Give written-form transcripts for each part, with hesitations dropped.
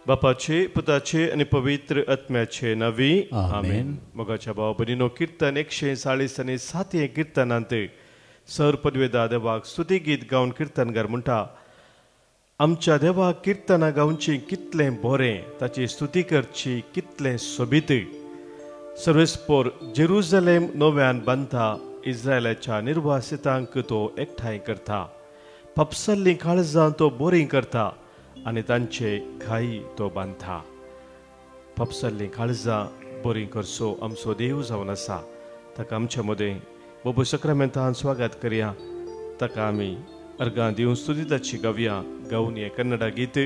बापाचे, पुताचे आणि पवित्र आत्म्याचे नावी आमेन. मोगाच्या भाव भयणीनो, कीर्तन 140 आणि 7 कीर्तनांत सर पदवेदार देवाक स्तुती गीत गावन कीर्तनगार म्हणटा, आमच्या देवाक कीर्तनां गावची कितलें बरें, ताची स्तुती करची कितलें सोबीत. सर्वेस्पोर जेरुसलेम नव्यान बांदता, इस्रायलाच्या निर्वासितांक तो एकठांय करता. पापसल्लीं काळजां तो बोरीं करता आनी तांचे घाई तो बांदता. पापसल्लीं काळजां बोरीं करचो आमचो देव जावन आसा. ताका आमच्या मदें बाबू सक्रामेंतान स्वागत करया. ताका आमी अर्गां दिवन स्तुती गावया. गावन हे कन्नಡ गीत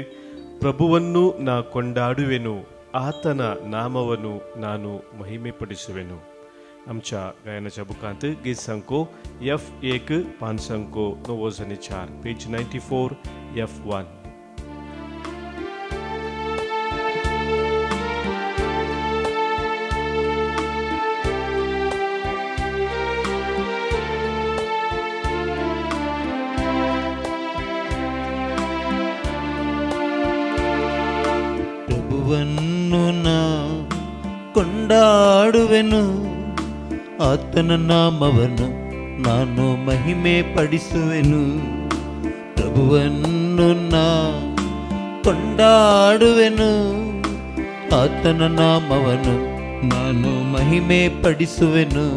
ಪ್ರಭುವನ್ನು ನಾ ಕೊಂಡಾಡುವೆನು, ಆತನ ನಾಮವನ್ನು ನಾನು ಮಹಿಮೆಪಡಿಸುವೆನು. आमच्या गायनाच्या बुकांत गीत संको F1 5 904 पेज 94 F1. ಪ್ರಭುವನ್ನು ನಾ ಕೊಂಡಾಡುವೆನು, ಆತನ ನಾಮವನ್ನು ನಾನು ಮಹಿಮೆ ಪಡಿಸುವೆನು. ಪ್ರಭುವನ್ನು ನಾ ಕೊಂಡಾಡುವೆನು, ಆತನ ನಾಮವನ್ನು ನಾನು ಮಹಿಮೆ ಪಡಿಸುವೆನು.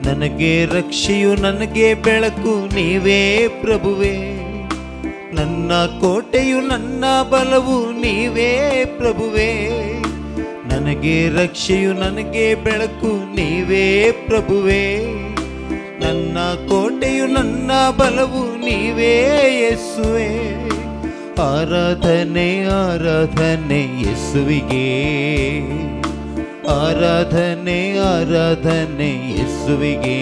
ನನಗೆ ರಕ್ಷೆಯು ನನಗೆ ಬೆಳಕು ನೀವೇ ಪ್ರಭುವೇ, ನನ್ನ ಕೋಟೆಯು ನನ್ನ ಬಲವು ನೀವೇ ಪ್ರಭುವೇ. ನನಗೆ ರಕ್ಷೆಯು ನನಗೆ ಬೆಳಕು ನೀವೇ ಪ್ರಭುವೇ, ನನ್ನ ಕೋಟೆಯು ನನ್ನ ಬಲವು ನೀವೇ ಯೇಸುವೇ. ಆರಾಧನೆ ಆರಾಧನೆ ಯೇಸುವಿಗೆ, ಆರಾಧನೆ ಆರಾಧನೆ ಯೇಸುವಿಗೆ.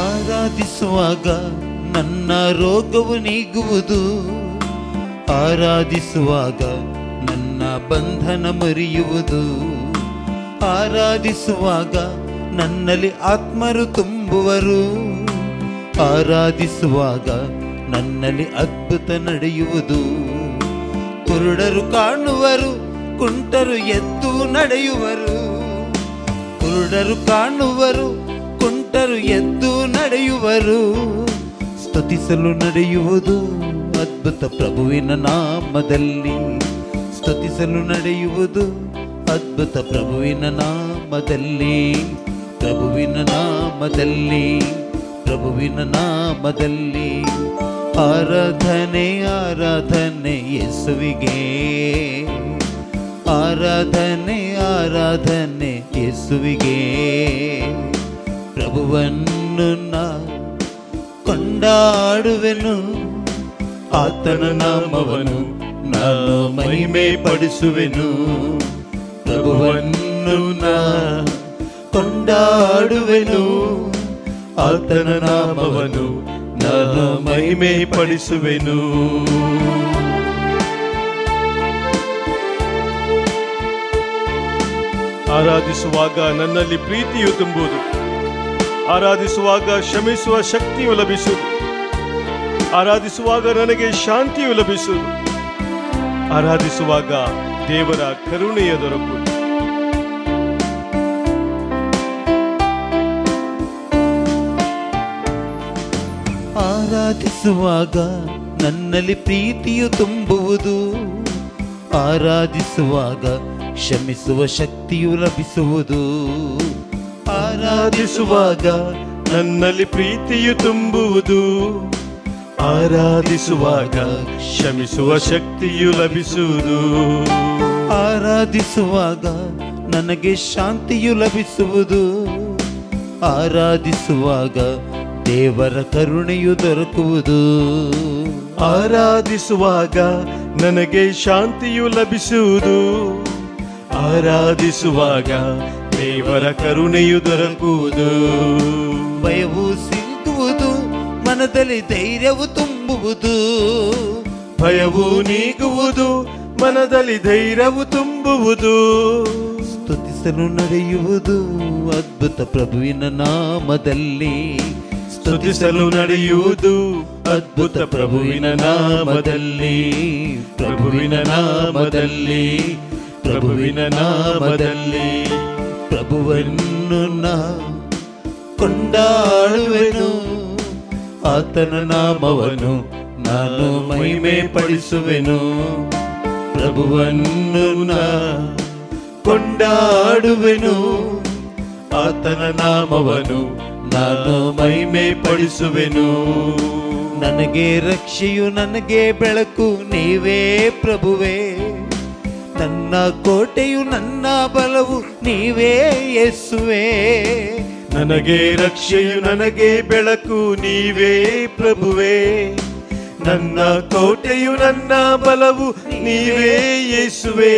ಆರಾಧಿಸುವಾಗ ನನ್ನ ರೋಗವು ನೀಗುವುದು, ಆರಾಧಿಸುವಾಗ ನನ್ನ ಬಂಧನ ಮರೆಯುವುದು. ಆರಾಧಿಸುವಾಗ ನನ್ನಲ್ಲಿ ಆತ್ಮರು ತುಂಬುವರು, ಆರಾಧಿಸುವಾಗ ನನ್ನಲ್ಲಿ ಅದ್ಭುತ ನಡೆಯುವುದು. ಕುರುಡರು ಕಾಣುವರು, ಕುಂಟರು ಎದ್ದು ನಡೆಯುವರು. ಕುರುಡರು ಕಾಣುವರು, ಕುಂಟರು ಎದ್ದು ನಡೆಯುವರು. ಸ್ತುತಿಸಲು ನಡೆಯುವುದು ಅದ್ಭುತ ಪ್ರಭುವಿನ ನಾಮದಲ್ಲಿ, ಸ್ತುತಿಸಲು ನಡೆಯುವುದು ಅದ್ಭುತ ಪ್ರಭುವಿನ ನಾಮದಲ್ಲಿ. ಪ್ರಭುವಿನ ನಾಮದಲ್ಲಿ, ಪ್ರಭುವಿನ ನಾಮದಲ್ಲಿ. ಆರಾಧನೆ ಆರಾಧನೆ ಯೇಸುವಿಗೆ, ಆರಾಧನೆ ಆರಾಧನೆ ಯೇಸುವಿಗೆ. ಪ್ರಭುವನ್ನು ನಾ ಕೊಂಡಾಡುವೆನು, ಆತನ ನಾಮವನ್ನು ನಾನು ಮಹಿಮೆ ಪಡಿಸುವೆನು. ಪ್ರಭುವನ್ನು ನಾ ಕೊಂಡಾಡುವೆನು, ಆತನ ನಾಮವನ್ನು ನಾನು ಮಹಿಮೆ ಪಡಿಸುವೆನು. ಆರಾಧಿಸುವಾಗ ನನ್ನಲ್ಲಿ ಪ್ರೀತಿಯು ತುಂಬುವುದು, ಆರಾಧಿಸುವಾಗ ಕ್ಷಮಿಸುವ ಶಕ್ತಿಯು ಲಭಿಸುವುದು, ಆರಾಧಿಸುವಾಗ ನನಗೆ ಶಾಂತಿಯು ಲಭಿಸುವುದು, ಆರಾಧಿಸುವಾಗ ದೇವರ ಕರುಣೆಯ ದೊರಕುವುದು. ಆರಾಧಿಸುವಾಗ ನನ್ನಲ್ಲಿ ಪ್ರೀತಿಯು ತುಂಬುವುದು, ಆರಾಧಿಸುವಾಗ ಕ್ಷಮಿಸುವ ಶಕ್ತಿಯು ಲಭಿಸುವುದು. ಆರಾಧಿಸುವಾಗ ನನ್ನಲ್ಲಿ ಪ್ರೀತಿಯು ತುಂಬುವುದು, ಆರಾಧಿಸುವಾಗ ಕ್ಷಮಿಸುವ ಶಕ್ತಿಯು ಲಭಿಸುವುದು. ಆರಾಧಿಸುವಾಗ ನನಗೆ ಶಾಂತಿಯು ಲಭಿಸುವುದು, ಆರಾಧಿಸುವಾಗ ದೇವರ ಕರುಣೆಯು ದೊರಕುವುದು. ಆರಾಧಿಸುವಾಗ ನನಗೆ ಶಾಂತಿಯು ಲಭಿಸುವುದು, ಆರಾಧಿಸುವಾಗ ದೇವರ ಕರುಣೆಯು ದೊರಕುವುದು. ಭಯವು ಸಿಕ್ಕುವುದು, ಮನದಲ್ಲಿ ಧೈರ್ಯವು ತುಂಬುವುದು. ಭಯವು ನೀಗುವುದು, ಮನದಲ್ಲಿ ಧೈರ್ಯವು ತುಂಬುವುದು. ಸ್ತುತಿಸಲು ನಡೆಯುವುದು ಅದ್ಭುತ ಪ್ರಭುವಿನ ನಾಮದಲ್ಲಿ. ಸ್ತುತಿಸಲು ನಡೆಯುವುದು ಅದ್ಭುತ ಪ್ರಭುವಿನ ನಾಮದಲ್ಲಿ. ಪ್ರಭುವಿನ ನಾಮದಲ್ಲಿ, ಪ್ರಭುವಿನ ನಾಮದಲ್ಲಿ. ಪ್ರಭುವನ್ನು ನಾ ಕೊಂಡಾಡುವೆನು, ಆತನ ನಾಮವನ್ನು ನಾನು ಮಹಿಮೆ ಪಡಿಸುವೆನು. ಪ್ರಭುವನ್ನು ನಾ ಕೊಂಡಾಡುವೆನು, ಆತನ ನಾಮವನ್ನು ನಾನು ಮಹಿಮೆ ಪಡಿಸುವೆನು. ನನಗೆ ರಕ್ಷೆಯು ನನಗೆ ಬೆಳಕು ನೀವೇ ಪ್ರಭುವೇ, ನನ್ನ ಕೋಟೆಯು ನನ್ನ ಬಲವು ನೀವೇ ಯೇಸುವೇ. ನನಗೆ ರಕ್ಷೆಯು ನನಗೆ ಬೆಳಕು ನೀವೇ ಪ್ರಭುವೇ, ನನ್ನ ಕೋಟೆಯು ನನ್ನ ಬಲವು ನೀವೇ ಯೇಸುವೇ.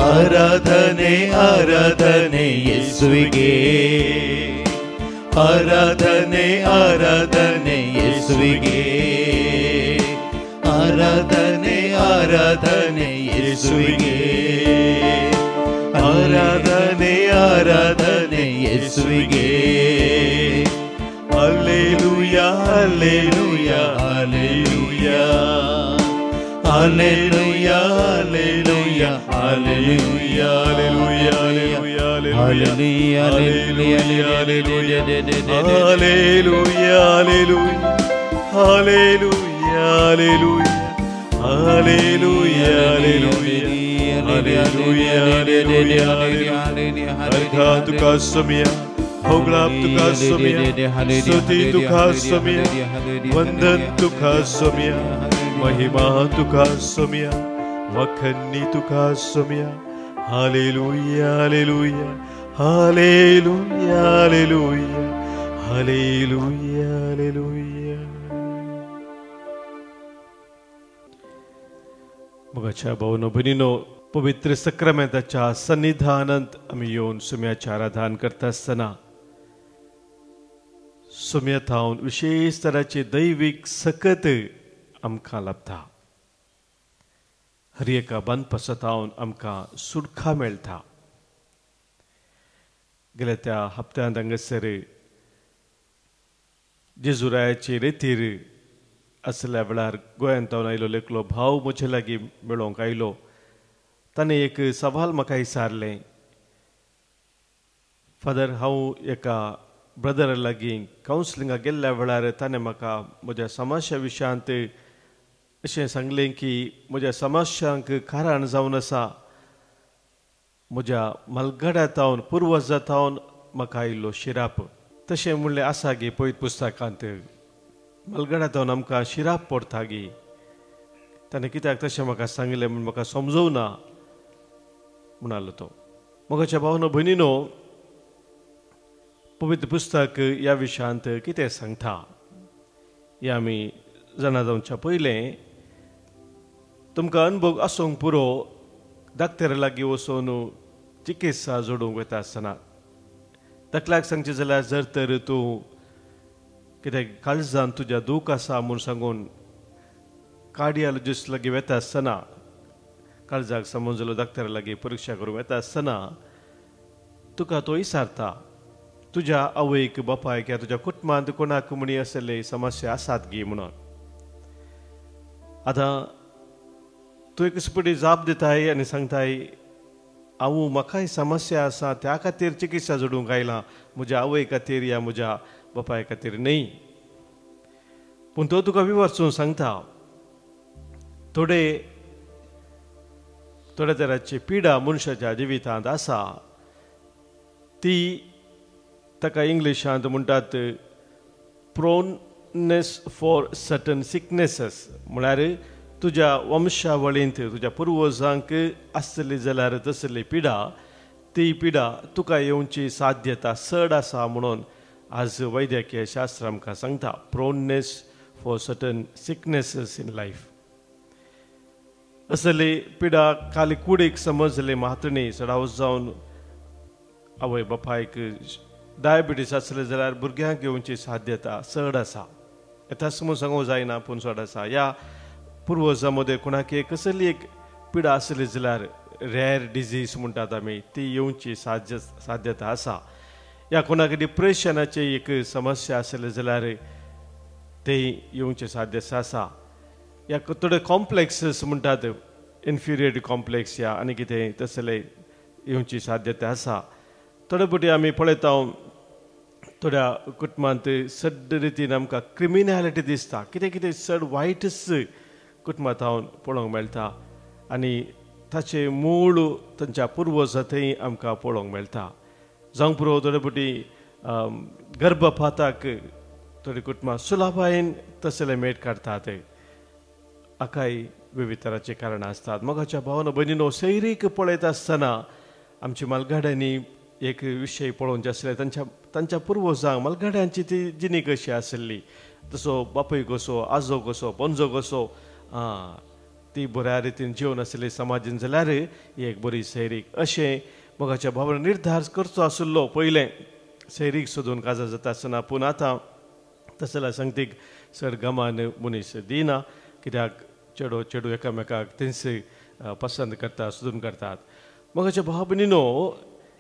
ಆರಾಧನೆ ಆರಾಧನೆ ಯೇಸುವಿಗೆ, ಆರಾಧನೆ ಆರಾಧನೆ ಯೇಸುವಿಗೆ, ಆರಾಧನೆ ಆರಾಧನೆ ಯೇಸುವಿಗೆ, ಆರಾಧನೆ ಆರಾಧನೆ ಯೇಸುವಿಗೆ. ಹಲ್ಲೆಲೂಯಾ ಹಲ್ಲೆಲೂಯಾ ಹಲ್ಲೆಲೂಯಾ ಹಲ್ಲೆಲೂಯಾ ಹಲ್ಲೆಲೂಯಾ ಹಲ್ಲೆಲೂಯಾ ಹಲ್ಲೆಲೂಯಾ ಹಲ್ಲೆಲೂಯಾ ಹಲ್ಲೆಲೂಯಾ ಹಲ್ಲೆಲೂಯಾ ಹಲ್ಲೆಲೂಯಾ ಹಲ್ಲೆಲೂಯಾ ತುಕಾ ಸಮಯ ಹೋಗ್ಲಾಪ್ ತುಕಾ ಸಮಯ ಸ್ತುತಿ ತುಕಾ ಸಮಯ ವಂದನ್ ತುಕಾ ಸಮಯ महिमा तुका समया वखन्नी तुका समया. हालेलुया हालेलुया हालेलुया हालेलुया हालेलुया हालेलुया. मगाच्या भावनो भयणीनो, पवित्र सक्रामेंताच्या सन्निधानांत आमी येवन सुम्याचें आराधन करता आसतना सुम्या थावन विशेष तराची दैवीक सकत आमकां लाभता. हर एका बंदपसतावन आमकां सुटका मेळटा. गेल्या त्या हप्त्यांत हांगासर जेजुरायाचे रेतीर आसल्या वेळार गोंयांत हांव आयलो एकलो भाव म्हजे लागीं मेळोंक आयलो. ताणें एक सवाल म्हाका विचारलें, फादर हांव एका ब्रदरा लागीं कावन्सिलिंगाक गेल्ल्या वेळार ताणें म्हाका म्हज्या समस्या विशयांत अशें सांगलें की म्हज्या समस्यांक कारण जावन आसा म्हज्या मलगड्यांतावन पुर्वजांतावन म्हाका आयिल्लो शिराप. तशें म्हणलें आसा गे पळयत पुस्तकांत मलगड्यांतावन आमकां शिराप पडटा गे. ताणें कित्याक तशें म्हाका सांगलें म्हूण म्हाका समजूना म्हणालो तो. मोगाच्या भावनो भयणीनो, पवित्र पुस्तक ह्या विशयांत कितें सांगता हें आमी जाणा जावच्या पयलें तुमकां अनुभव आसूंक पुरो डाक्टरा लागीं वचून चिकित्सा जोडूंक वता आसतना. तकल्याक सांगचें जाल्यार जर तर तूं कितें काळजांत तुज्या दूख आसा म्हूण सांगून कार्डियोलॉजिस्ट लागीं वता आसतना, काळजाक समजलो डाक्टरा लागीं परीक्षा करूंक वता आसतना तुका तो विचारता तुज्या आवयक बापायक ह्या तुज्या कुटुंबांत कोणाक म्हणी असले समस्या आसात गी म्हणून. आतां तूं एक स्पुटी जाप दिताय आनी सांगताय हांव म्हाकाय समस्या आसा त्या खातीर चिकित्सा जोडूंक आयलां, म्हज्या आवय खातीर या म्हज्या बापाय खातीर न्ही. पूण तो तुका विचारून सांगता थोड्या तरांची पिडा मनशाच्या जिवितांत आसा ती ताका इंग्लिशांत म्हणटात प्रोननेस फॉर सर्टन सिकनेसेस. म्हळ्यार तुज्या वंशावळींत तुज्या पुर्वजांक आसली जाल्यार तसली पिडा, ती पिडा तुका येवची साध्यता चड आसा म्हणून आज वैद्यकीय शास्त्र आमकां सांगता. Proneness for certain sicknesses in life. असले पिडा काली कूडेक समजले मातणे सडावस जावन आवय बापायक डायबिटीस आसले जाल्यार भुरग्यांक घेवची साध्यता चड आसा. येता समज सांगूंक जायना पूण चड आसा. ह्या पुर्वजां मदें कोणाक कसली एक पिडा आसली जाल्यार रॅर डिजीज म्हणटात आमी ती येवची साध्यता आसा. या कोणाक डिप्रेशनाची एक समस्या आसली जाल्यार ते येवचे साध्यता आसा. या थोडे कॉम्प्लेक्स म्हणटात इन्फिरियरिटी कॉम्प्लेक्स या आनी कितें तसले येवची साध्यता आसा. थोडे फावटी आमी पळयता थोड्या कुटुंबांत सड्ड रितीन आमकां क्रिमिनॅलिटी दिसता. कितें कितें चड वायटच कुटुंबांत हांव पळोवंक मेळटा आनी ताचे मूळ तांच्या पुर्वजां थंय आमकां पळोवंक मेळटा. जावंक पुरो थोडे फावटी गर्भपाताक थोडी कुटुंबां सुलभायेन तसले मेट काडटात. हाकाय विविध तरांची कारणां आसतात. मोगाच्या भावानो भयणीनो सैरीक पळयता आसतना आमच्या मलगाड्यांनी एक विशय पळोवचे आसले. तांच्या पुर्वजांक मलगाड्यांची ती जिणी कशी आसली. तसो बापूय कसो आजो कसो पणजो कसो ती बऱ्या रितीन जिवन आसली समाजीन जाल्यार ही एक बरी सैरीक अशें मोगाच्या भावान निर्धार करचो आसलो पयलें सैरीक सोदून काजार जाता आसतना. पूण आतां तसल्या संगतीक चड गमान मनीस दिना कित्याक चेडू एकामेकाक थंयच पसंद करतात सोदून करतात. मोगाच्या भाव भयणीनो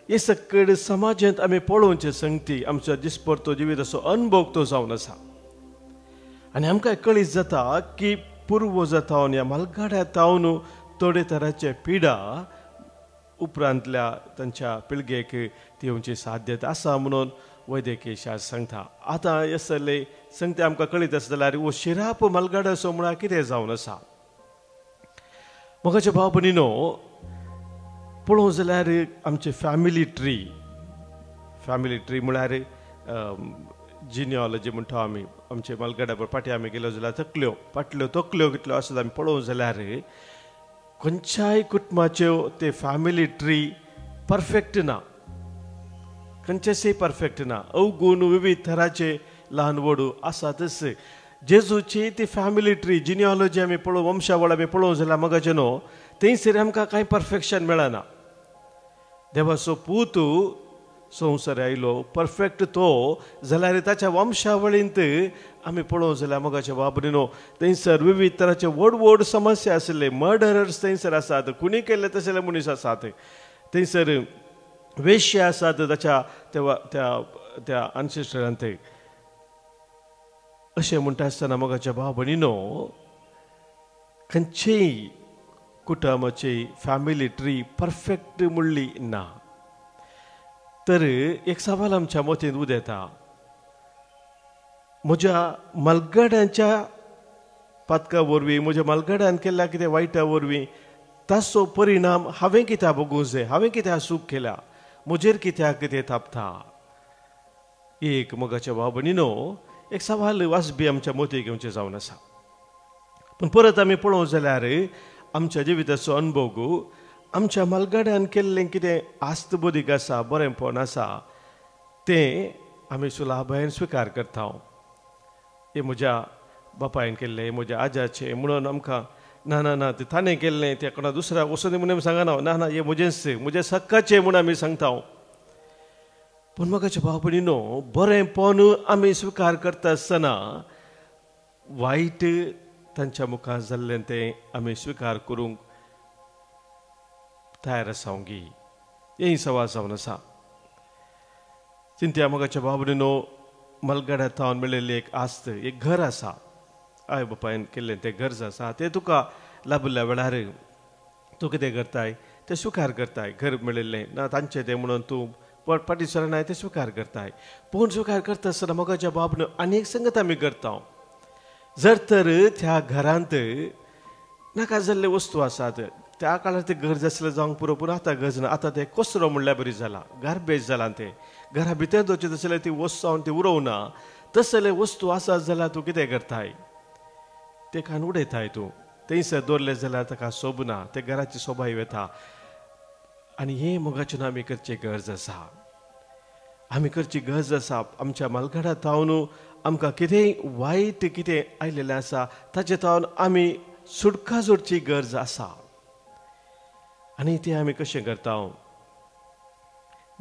हे सकयल समाजांत आमी पळोवचे संगती आमचो दिसपरतो जिवीत असो अनुभव तो जावन आसा. आनी आमकां कळीत जाता की पुर्वजां तावन ह्या मलगाड्या तावन थोडे तरांचे पिडा उपरांतल्या तांच्या पिळगेक ती येवची साध्यता आसा म्हणून वैद्यकीय शास्त्र सांगता. आतां हे सगळे संगती आमकां कळीत आसा जाल्यार हो शिराप मलगाडो असो म्हळ्यार कितें जावन आसा. मोगाच्या भाव भयणीनो पळोवंक जाल्यार आमचे फॅमिली ट्री म्हळ्यार जिनिओलॉजी म्हणटा आमी आमचे मलगाड्या फाटी आमी गेलो जाल्यार तकल्यो कितल्यो आसत आमी पळोवंक जाल्यार खंयच्याय कुटुंबाच्यो ते फॅमिली ट्री परफेक्ट ना. खंयचेच परफेक्ट ना. अवगुण विविध तरांचे ल्हान व्हडू आसातच. जेजूची ती फॅमिली ट्री जिनिओलॉजी आमी पळोवंक वंशावळ आमी पळोवंक जाल्यार मोगाचे न्हू थंयसर आमकां कांय परफेक्शन मेळना. देवाचो पूत संवसार आयलो परफेक्ट तो जाल्यार ताच्या वंशावळींत आमी पळोवंक जाल्यार मोगाच्या बाबरीनो थंयसर विविध तरांचे व्हड समस्या आसले. मर्डरर्स थंयसर आसात. कुणी केल्ले तसले मनीस आसात. थंयसर वेश्या आसात ताच्या त्या अनसेस्टरांत. अशें म्हणटा आसतना मोगाच्या भाव भयणीनो खंयचेय कुटुंबाची फॅमिली ट्री परफेक्ट म्हणली ना. तर एक सवाल आमच्या मतींत उदेता. म्हज्या मलगाड्यांच्या पातका वरवीं म्हज्या मलगाड्यान केल्ल्या कितें वायटा वरवीं ताचो परिणाम हांवें कित्याक भोगूंक जाय. हांवें कित्याक चूक केल्या. म्हजेर कित्याक कितें तापता. एक मोगाच्या भाव भयणीनो एक सवाल वाजबी आमच्या मतीक घेवचें जावन आसा. पूण परत आमी पळोवंक जाल्यार आमच्या जिविताचो अनुभव आमच्या मलगाड्यान केल्लें कितें आस्तबोधीक आसा बरेंपण आसा तें आमी सुलभायेन स्विकार करता. हे म्हज्या बापायन केल्लें म्हज्या आजाचें म्हणून आमकां ना तें ताणें केल्लें तें कोणा दुसऱ्याक वचून म्हणून सांगना. ना हे म्हजें सक्काचें म्हणून आमी सांगता. पूण मोगाच्या भाव भयणीनो बरेंपण आमी स्विकार करता आसतना वायट तांच्या मुखार जाल्लें तें आमी स्विकार करूंक तयार आसांगी. हें सवाल जावन आसा. चिंत्या मोगाच्या भाव भयणीनो मलगाड्या थावन मेळिल्ली एक आस्त एक घर आसा. आय बापायन केल्लें तें घर आसा तें तुका लाभल्या वेळार तूं कितें करताय तें स्विकार करताय. घर मेळिल्लें ना तांचें तें म्हणून तूं पाटी सरनाय तें स्विकार करताय. पूण स्विकार करता आसतना मोगाच्या भाव भयणीनो आनी एक संगत आमी करता. जर तर त्या घरांत नाका जाल्ले वस्तू आसात त्या काळार तें घर आसलें जावंक पुरो पूण आतां गरज ना. आतां तें कचरो म्हणल्यार बरी जाला. गार्बेज जालां तें. घरा भितर दवरचें तसलें ती वस्त जावन ती उरोवना. तसले वस्तू आसात जाल्यार तूं कितें करताय ते खान उडयताय. तूं थंयसर दवरलें जाल्यार ताका सोबना. ते घराची सोबाय वता. आनी हें मोगाचें आमी करची गरज आसा. आमी करची गरज आसा. आमच्या मलगाड्या थावन आमकां कितेंय वायट कितें आयिल्लें आसा ताचे थावन आमी सुटका जोडची गरज आसा. आनी ते आमी कशें करता?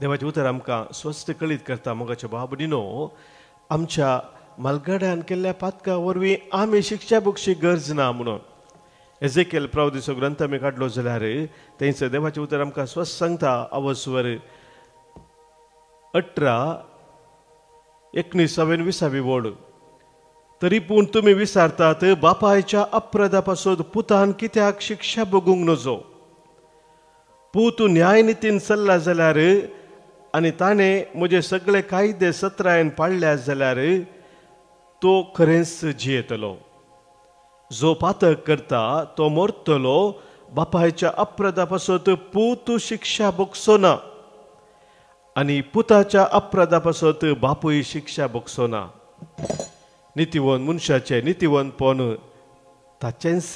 देवाचें उतर आमकां स्वस्थ कळीत करता. मोगाच्या भाव भयणीनो, आमच्या मलगड्यान केल्ल्या पातका वरवीं आमी शिक्षा भोगची गरज ना म्हणून एजेकियल प्रवादीचो ग्रंथ आमी काडलो जाल्यार थंयसर देवाचें उतर आमकां स्वस्थ सांगता. अवस्वर 18:19 वड. तरी पूण तुमी विचारतात, बापायच्या अपराधा पासून पुतान कित्याक शिक्षा भोगूंक नजो? पूत न्यायनितीन चल्ला जाल्यार आनी ताणें म्हजे सगळे कायदे सत्रायन पाळल्या जाल्यार तो खरेंच जियेतलो. जो पातक करता तो मरतलो. बापायच्या अपराधा पासून पूत शिक्षा भोगचो ना आनी पुताच्या अपराधा पासून बापूय शिक्षा भोगचो ना. नितीवन मनशाचें नितीवनपण ताचेंच,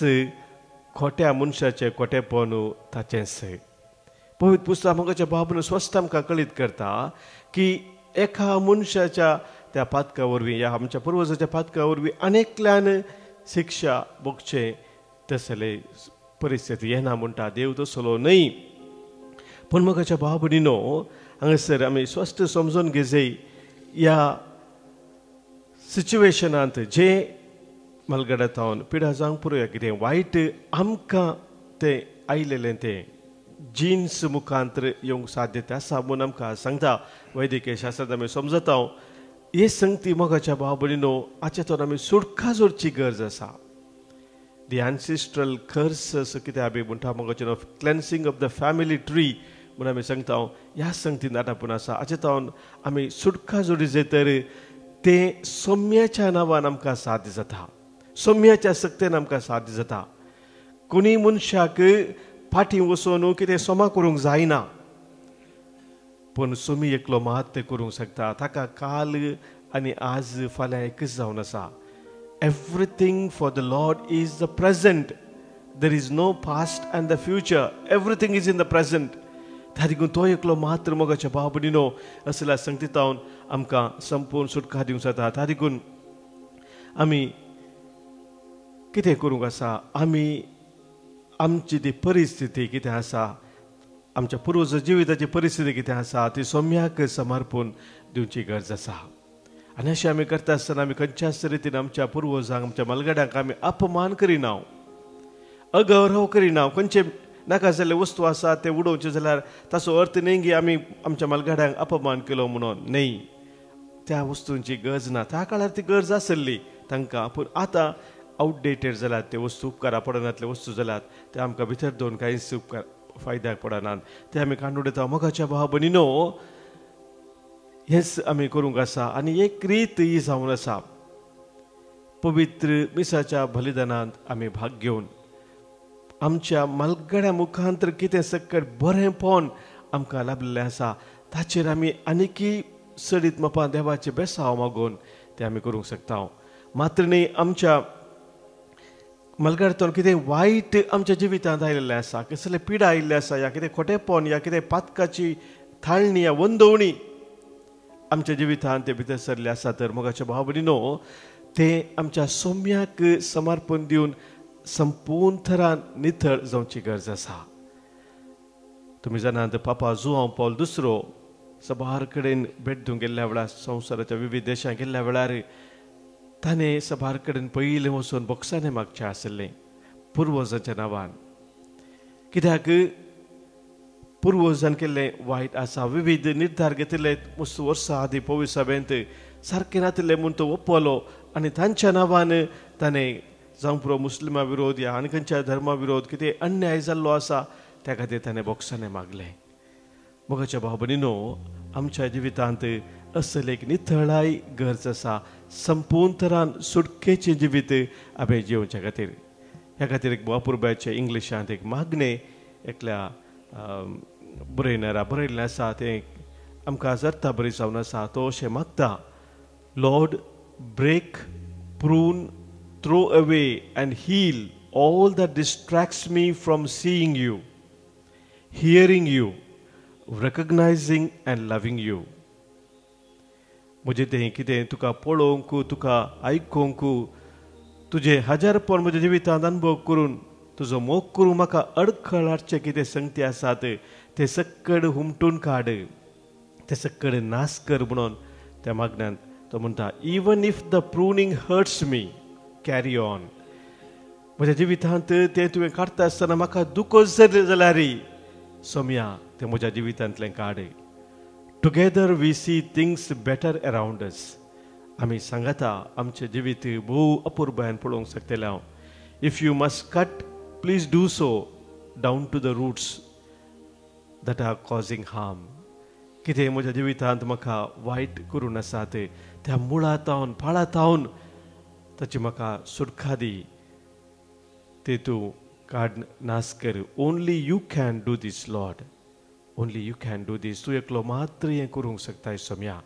खोट्या मनशाचें खोटेपण ताचेंच. पवित्र पुस्तक मोगाच्या बाबून स्वस्थ आमकां कळीत करता की एका मनशाच्या त्या पातका वरवीं, ह्या आमच्या पुर्वजाच्या पातका वरवीं अनेकल्यान शिक्षा भोगचें तसले परिस्थिती येना म्हणटा. देव तसलो न्हय. पूण मोगाच्या भाव भयणीनो, हांगासर आमी स्वस्थ समजून घेजय ह्या सिच्युएशनांत जे मलगड्यांत हांव पिडा जावंक पुरोया कितें वायट आमकां तें आयलेलें तें जिन्स मुखांतर येवंक साध्यता आसा म्हूण आमकां सांगता वैद्यकीय शास्त्रांत आमी समजता. हे संगती मोगाच्या भाव भयणीनो, हाचेतून आमी सुटका जोडची गरज आसा. दी एन्सेस्ट्रल कर्स कितें आमी म्हणटा मोगाचें क्लेन्सिंग ऑफ द फॅमिली ट्री म्हूण आमी सांगता. ह्या संगतीन आटापून आसा. हाचेतून आमी सुटका जोडी जाय तर तें सौम्याच्या नांवान आमकां साध्य जाता. सौम्याच्या सक्तेन आमकां साध्य जाता. कोणी मनशाक फाटीं वचून कितें सोमा करूंक जायना, पूण सोमी एकलो मात तें करूंक शकता. ताका काल आनी आज फाल्यां एकच जावन आसा. Everything for the lord is the present. There is no past and the future. Everything is in the present. त्या देखून तो एकलो मात्र मोगाच्या भाव भयणीनो असल्या संगतीतावन आमकां संपूर्ण सुटका दिवंक जाता. त्या देखून आमी कितें करूंक आसा? आमी आमची ती परिस्थिती कितें आसा, आमच्या पुर्वज जिविताची परिस्थिती कितें आसा ती सौम्याक समर्पण दिवची गरज आसा. आनी अशें आमी करता आसतना आमी खंयच्याच रितीन आमच्या पुर्वजांक, आमच्या मलगड्यांक आमी अपमान करिना, अगौरव करिना. खंयचे नाका जाल्ले वस्तू आसा ते उडोवचे जाल्यार ताचो अर्थ न्हय की आमी आमच्या मलगड्यांक अपमान केलो म्हणून. न्हय, त्या वस्तूंची गरज ना. त्या काळार ती गरज आसली तांकां, पूण आतां आउटडेटेड जाल्यात ते वस्तू. उपकारा पडनातले वस्तू जाल्यात ते आमकां भितर दवरून कांयच उपकार फायद्याक पडनात. ते आमी काडून उडयता. मोगाच्या भाव भयणीनो, हेंच आमी करूंक आसा. आनी एक रीत ही जावन आसा, पवित्र मिसाच्या बलिदानांत आमी भाग घेवन आमच्या मलगड्या मुखांतर कितें सकट बरेंपण आमकां लाभलेलें आसा ताचेर आमी आनिकी सडीत मोपा देवाचे बेसांव मागून ते आमी करूंक शकता. मात्र न्ही आमच्या मलगड्यातून कितें वायट आमच्या जिवितांत आयिल्लें आसा, कसले पिडा आयिल्ले आसा, या कितें खोटेपण, या कितें पातकाची थाळणी या वंदवणी आमच्या जिवितांत ते भितर सरले आसा, तर मोगाच्या भाव भयणीनो ते आमच्या सौम्याक समर्पण दिवन संपूर्ण तरान नितळ जावची गरज आसा. तुमी जाणात पापा जुआंव पौल दुसरो सबार कडेन भेट दिवंक गेल्ल्या वेळार, संवसाराच्या विविध देशांत गेल्ल्या वेळार ताणें सबार कडेन पयलें वचून बक्षाने मागचें आसलें पुर्वजांच्या नांवान. कित्याक पुर्वजान केल्लें वायट आसा, विविध निर्धार घेतिल्ले वर्सां आदीं पवित्र सभेंत सारकें नातिल्लें म्हूण तो ओपलो आनी तांच्या नांवान ताणें जावं पुरो मुस्लिमां विरोध या आनी खंयच्या धर्मा विरोध कितें अन्याय जाल्लो आसा त्या खातीर ताणें बक्षाने मागलें. मोगाच्या भाव भयणीनो, आमच्या जिवितांत असले एक नितळाय गरज आसा. संपूर्ण तरान सुटकेचें जिवीत आमी जिवच्या खातीर. ह्या खातीर एक बापुरबायचे इंग्लिशांत एक मागणें एकल्या बरयणारा बरयल्लें आसा, तें आमकां जर्ता बरी जावन आसा. तो अशें मागता, lord break, prune, throw away and heal all that distracts me from seeing you, hearing you, recognizing and loving you. मुझे तें कितें तुका पळोवंक, तुका आयकूंक, तुझे हजार पण म्हज्या जिवितांत अनुभव करून तुजो मोग करून म्हाका अडखळ हाडचे कितें संगती आसात ते सक्कड हुमटून काड, ते सक्कड नाश कर म्हणून त्या मागण्यांत तो म्हणटा, even if the pruning hurts me carry on. म्हज्या जिवितांत ते तुवें काडटा आसतना म्हाका दुख जालें जाल्यार सोम्या ते म्हज्या जिवितांतलें काड. Together we see things better around us. आमी सांगता आमचें जिवीत भोव अपुर्बायेन पळोवंक शकतले हांव. If you must cut please do so down to the roots that are causing harm. कितें म्हज्या जिवितांत म्हाका वायट करून आसात त्या मुळांतावन पाळांतावन ताची म्हाका सुटका दी. ते तूं काड नाश कर. Only you can do these Lord, only you can do these. तूं एकलो मात्र हें करूंक शकताय सोम्या.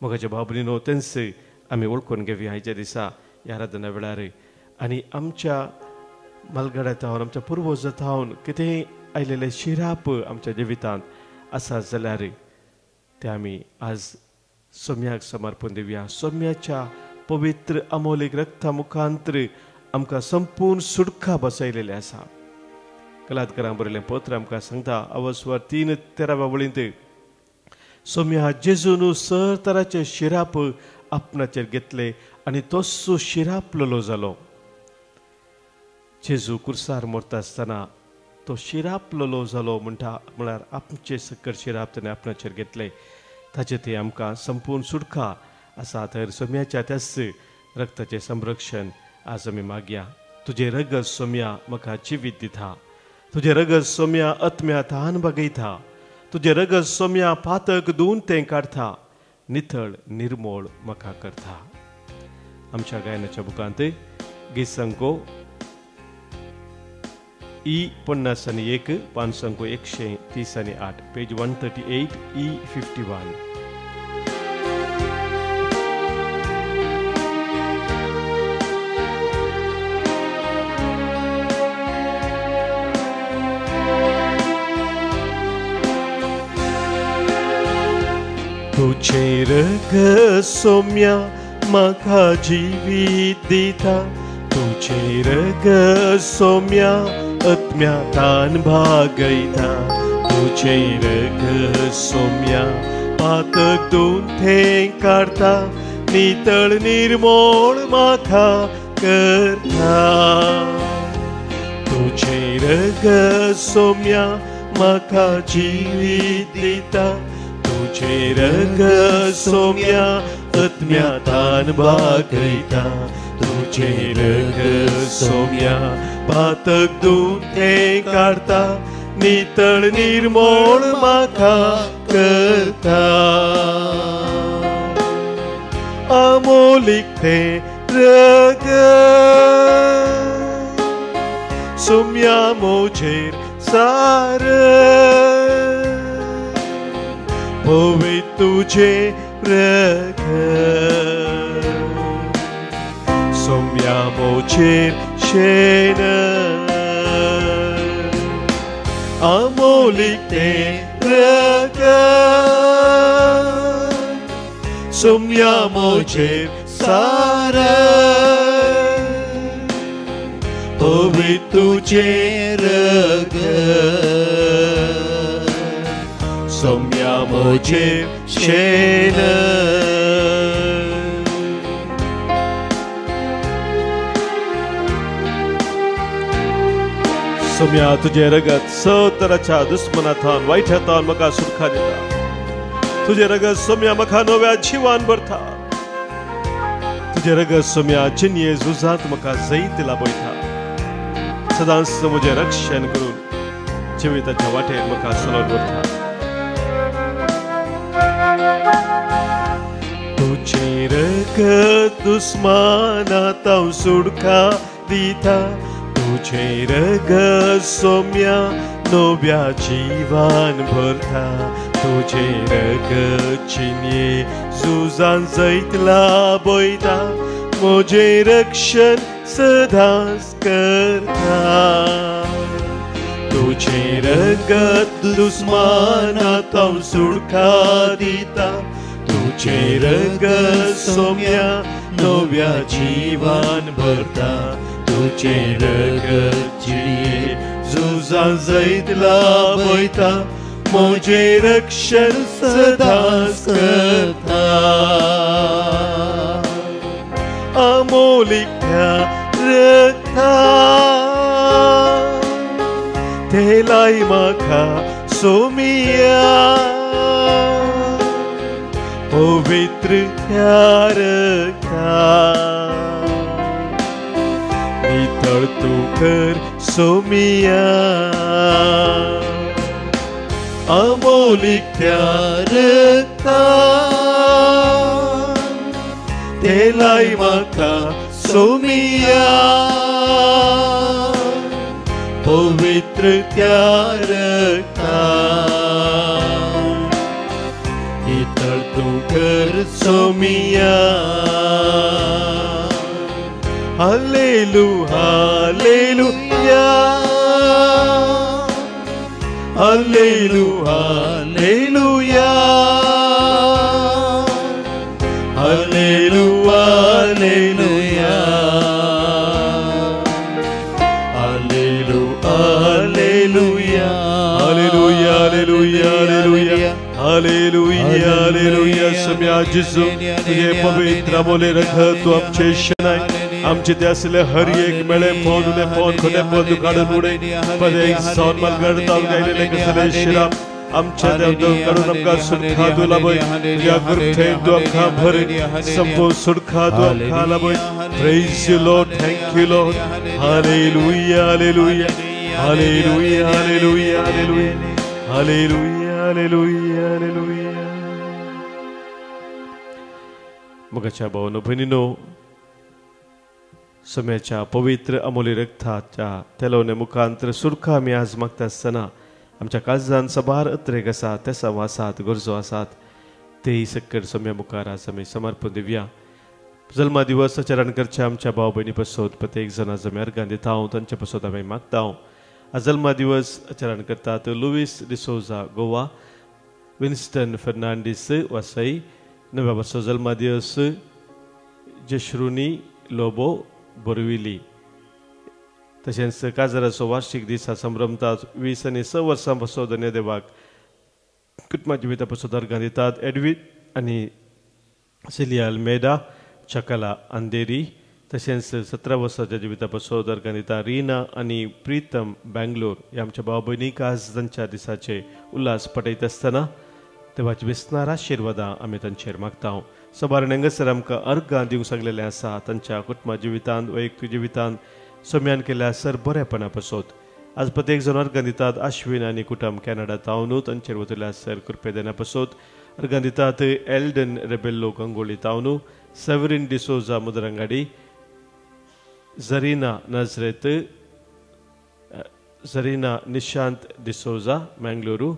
मोगाच्या बाबलीनो तेंच आमी वळखून घेवया आयच्या दिसा ह्या आराधना वेळार. आनी आमच्या मालगड्यातावन आमच्या पुर्वजातावन कितेंय आयलेले शिराप आमच्या जिवितांत आसा जाल्यार ते आमी आज सोम्याक समर्पण दिवया. सोम्याच्या पवित्र अमोलीक रक्ता मुखांतर आमकां संपूर्ण सुटका बसयलेली आसा. कलाकारां बरयलें पत्र आमकां सांगता अवस्वर 3:13 वळींत, सोम्या जेजून सर तराचे शिराप आपणाचेर घेतले आनी तोच शिराप लोलो जालो. जेजू कुर्सार मरता आसतना तो शिराप लोलो जालो म्हळ्यार आमचे सकट शिराप ताणें आपणाचेर घेतले. ताचे ते आमकां संपूर्ण सुटका आसा. तर सोम्याच्या त्याच रक्ताचें संरक्षण आज आमी मागया. तुजे रगत सोम्या म्हाका जिवीत दिता. तुजे रगत सोम्या आत्म्या तान बगयता. तुजे रगत सोम्या पातक धुवन तें काडटा. नितळ निर्मळ म्हाका करता. आमच्या गायनाच्या बुकांत गीत संको E51 पान संको 138 पेज 138 E51. तुझे रगत सोम्या म्हाका जिवीत दिता. तुझे रगत सोम्या आत्म्या तान भागयता. तुझे रगत सोम्या पातक धुवन तें काडटा. नितळ निर्मळ म्हाका करता. तुझे रगत सोम्या म्हाका जिवीत दिता. तुझे रगत सोम्या आत्म्या तान भागयता. तुझे रगत सोम्या पातक धुवन तें काडटा. नितळ निर्मळ म्हाका करता. अमोलीक तें रगत सोम्या मोजेर सार. पवित्र तुझे रगत सोम्या मोजेर शेण. अमोलीक तें रगत सोम्या मोजेर सार. पवित्र तुझे रगत सोम्या मोजेर शेण. सोम्या तुझे रगत सतराच्या दुस्मनांतल्यान वायटांतल्यान म्हाका सुटका दिता. तुझे रगत सोम्या म्हाका नव्या जिवान भरता. तुझे रगत सोम्या जिन्ये झुजांत म्हाका जैत लाभयता. सदांच म्हजें रक्षण करून जिविताच्या वाटेर म्हाका चलोवन व्हरता. तुझे रगत दुस्मनांतल्यान सुटका दिता. तुझे रगत सोम्या नव्या जिवान भरता. तुझे रगत जिन्ये झुजान जैत लाभयता. म्हजें रक्षण सदांच करता. तुझे रगत दुस्मनांतल्यान सुटका दिता. तुझे रगत सोम्या नव्या जीवान भरता तुझे रगत चिडये झुजा जैतला वयता मोजे रक्षण सदांच करता अमोलिक रक्ता तेलाई म्हाका सोमिया पवित्र रक्ता नितळ तूं कर सोमिया अमोलिक रक्ता तेलाई म्हाका सोमिया पवित्र रक्ता नितळ तूं कर सोमिया हालेलुया हालेलुया हालेलुया हालेलुया हालेलुया हालेलुया हालेलुया हालेलुया हालेलुया हालेलुया हालेलुया सम्या जिसू तुझे पवित्र अमोले रखत तू आमचे शनाय आमचे ते असले हर एक मेळे फोन खोटे फोन काढून उडे पदे सौन मलगडता गायलेले कसले शिराप आमच्या देव काढून आमका सुडखा तू लाभय या गुरथे तू आमका भरे संपो सुडखा तू आमका लाभय praise you lord thank you lord हालेलुया हालेलुया हालेलुया हालेलुया हालेलुया हालेलुया हालेलुया हालेलुया मगाच्या भावनो भयणीनो सम्याच्या पवित्र अमोली रक्ताच्या तेलोने मुखांतर सुरखा आमी आज मागता आसतना आमच्या काळजान सबार अत्रेक आसा ते वासात गरजो आसात तेही सक्कर सम्या मुखार आज आमी समर्पण दिवया जल्मा दिवस आचरण करचे आमच्या भाव भयणी पासत प्रत्येक जण आज आमी अर्गां दिता हांव तांचे पासत आमी मागता आज जल्मा दिवस आचरण करतात लुईस डिसोजा गोवा विन्स्टन फर्नांडीस वासई नव्या वर्सा जल्मा दिवस जश्रुनी लोबो बोरविली तशेंच काजराचो वार्षिक दीस संभ्रमतात 20 आनी 6 वर्सां पासून धन्यदेवाक कुटुंबाच्या जिविता पासून अर्गां दितात एडविन आनी सिलिया अल्मेडा चकला अंधेरी तशेंच 17 वर्सांच्या जिविता पासून अर्गां दितात रीना आनी प्रीतम बेंगलोर ह्या आमच्या भाव भयणीक आज तांच्या दिसाचे उल्हास पटयत आसतना देवाची विस्तार आशिर्वादां आमी तांचेर मागता सबारण हांगासर आमकां अर्गां दिवंक सांगलेलें आसा तांच्या कुटुंबा जिवितांत वैयक्तीक जिवितांत सम्यान केल्या सर बरेपणा पासत आज प्रत्येक जण अर्गां दितात अश्विन आनी कुटुंब कॅनडा तावनू तांचेर वतल्या सर कृपेदेना पासत अर्गां दितात एल्डन रेबेल्लो गंगोळी तावनू सेवरीन डिसोजा मुदरंगाडी झरीना नजरेत झरीना निशांत डिसोजा मंगळूरू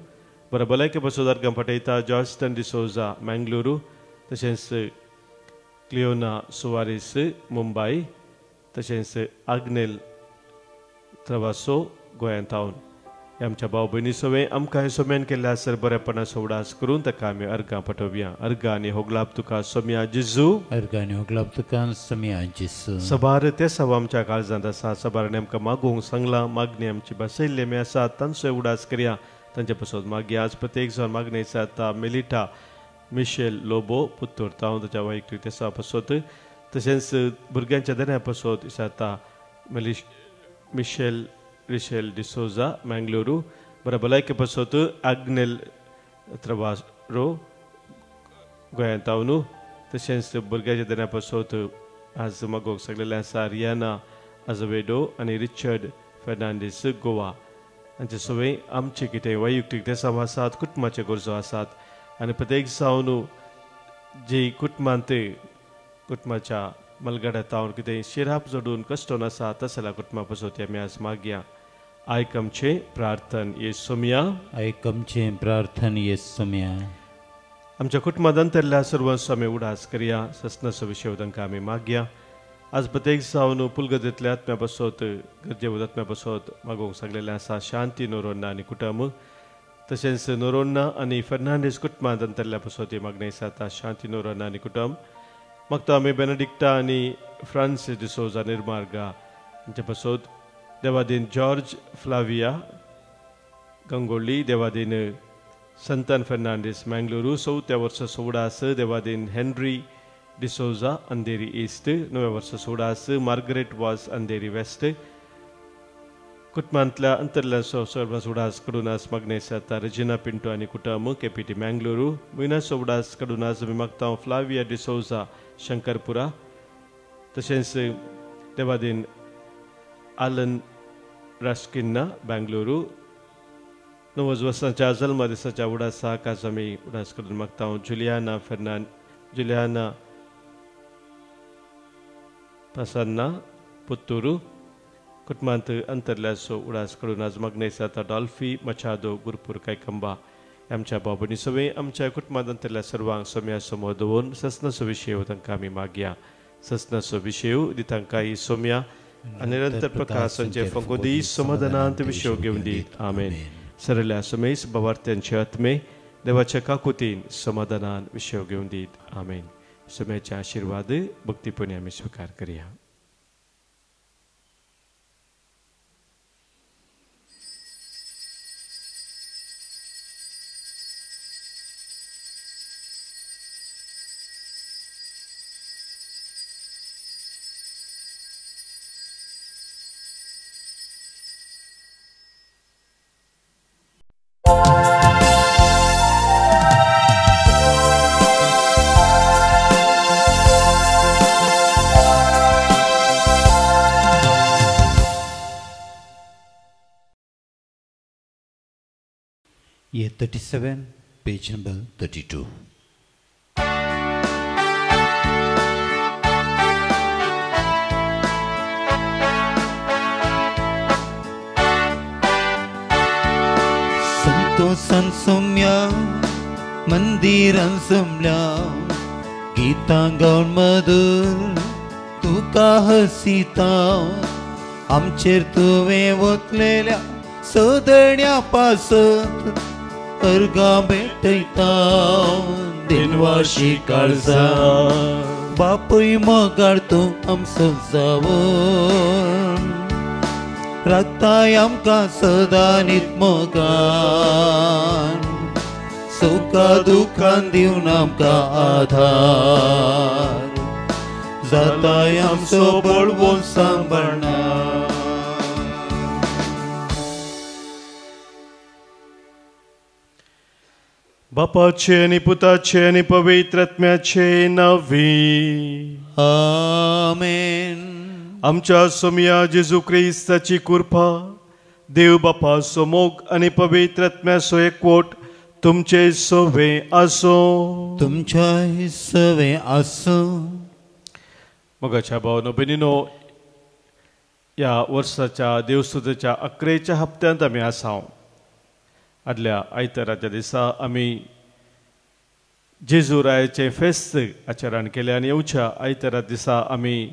बरं भलायके पासत अर्गां पटयता जॉर्जटन डिसोजा मंगळूरू तशेंच क्लिओना सुवारीस मुंबई तशेंच आग्नेल त्रवासो गोंयांत तावन हे आमच्या भाव भयणी सवे आमकां हे सोम्यान केल्ल्या सर बरेपणा उडास करून ताका आमी अर्गां पटोवया अर्गां आनी होगलाब तुका सोम्या जिजू अर्गां आनी होगलाब तुका सोम्या जिजू सबार ते सव आमच्या काळजांत आसा सबार आमकां मागूंक सांगलां मागणी आमची बसयल्ली आमी आसा तांचो उडास करया तांचे पासून मागया आज प्रत्येक जण मागणी आसा मेलिटा मिशेल लोबो पुत्तूर तावन ताच्या वैयक्तीक तेसा पासत तशेंच भुरग्यांच्या देण्या पासत इसाता मिशेल रिशेल डिसोजा मंगळूरू बरं भलायके पासत आग्नेल त्रवारो गोंयांत तावनू तशेंच भुरग्यांच्या देण्या पासत आज मागोवंक सांगलेलें आसा रियाना अजवेडो आनी रिचर्ड फर्नांडीस गोवा हांचे सवय आमचे कितें वैयक्तीक तेसा आसात कुटुंबाचे गरजो आसात आनी प्रत्येक जावन जी कुटुंबाच्या मलगड्या तावन कितें शिराप जोडून कश्टोन आसा तसल्या कुटुंबा पासत आमी आज मागया आयक आमचें प्रार्थन येसुम्या आयक आमचें प्रार्थन येसुम्या आमच्या कुटुंबांत अंतरल्या सर्वांचो आमी उडास करया सस्नाचो विशय तांकां आमी मागया आज प्रत्येक जावन पुलगदेंतल्या आत्म्या पासत गरजेवत आत्म्या पासत मागोवंक सांगलेलें आसा शांती नोरोन्ना आनी कुटुंब तशेंच नोरोन्ना आनी फर्नांडीस कुटुंबांत अंतरल्या पासत ही मागणी आसा शांती नोरोन्ना आनी कुटुंब मग तो आम्ही बेनेडिक्टा आणि फ्रांसिस डिसोजा निर्मार्गा यांच्या पासोद देवादीन जॉर्ज फ्लाविया गंगोळी, देवादीन संतान फर्नांडीस मंगळूरू 4थ्या वर्सा सोडास, देवादीन हेनरी डिसोजा अंधेरी ईस्ट 9व्या वर्सा सोडास, मार्गरेट वास अंधेरी वेस्ट कुटुंबांतल्या अंतरल्या सोडास कडूनास मागणेस आता रेजिना पिंटो आणि कुटुंब केपीटी मंगळूरू मुइना सोडास कडूनास आमी मागता फ्लाविया डिसोजा शंकरपुरा तशेंच देवादीन आलन रास्किन्ना बेंगलुरू 9 वर्सांच्या जल्म दिसाच्या उडासाक आज आमी उडास कडून मागता जुलियाना पासान्ना पुत्तूरू कुटुंबांत अंतरल्या उडास कडून आज मागणेस आता डॉल्फी मचादो गुरपूर कायकंबा आमच्या बाबूनी सवे आमच्या कुटुंबांत अंतरल्या सर्वांक सोम्या समोर दवरून ससनाचो विशय तांकां आमी मागया. ससनाचो विशय दी तांकां ही सोम्या आनी निरंतर प्रकाशांचे फंगोदी समाधानांत विशय घेवन दीत. आमेन. सरल्या समेस भवार्थ्यांचे आत्मे देवाच्या काकुतीन समाधानान विशय घेवन दीत. आमेन. सोम्याचे आशीर्वाद भक्तीपणे आमी स्वीकार करूया. Year 37, page number 32. संतोषान सोम्या मंदिरान सोमल्या गीतां गावन मधुर तुका हसिता आमचेर तुवें वतलेल्या सोदण्या पासत अर्गा भेटयता दिनवाशी काळजा बापूय मोगाळ तूं आमचो जावून राखताय आमकां सदां न्हीद मोगान सुखा दुखान दिवन आमकां आधार जाताय आमचो बळवून सांबाळणार. बापाचे आणि पुताचे आणि पवित्र आत्म्याचे नावी. आमेन. आमच्या सोम्या जेजू ख्रिस्ताची कृपा देव बापाचो मोग आणि पवित्र आत्म्याचो एकवट तुमचे सोवे आसो. तुमच्या सवे आसो. मोगाच्या भावनो भयणीनो, या वर्साच्या देवस्तुतेच्या 11व्या हप्त्यांत आमी आसा. आदल्या आयताराच्या दिसा आमी जेजू रायाचे फेस्त आचरण केले आनी येवच्या आयतारा दिसा आमी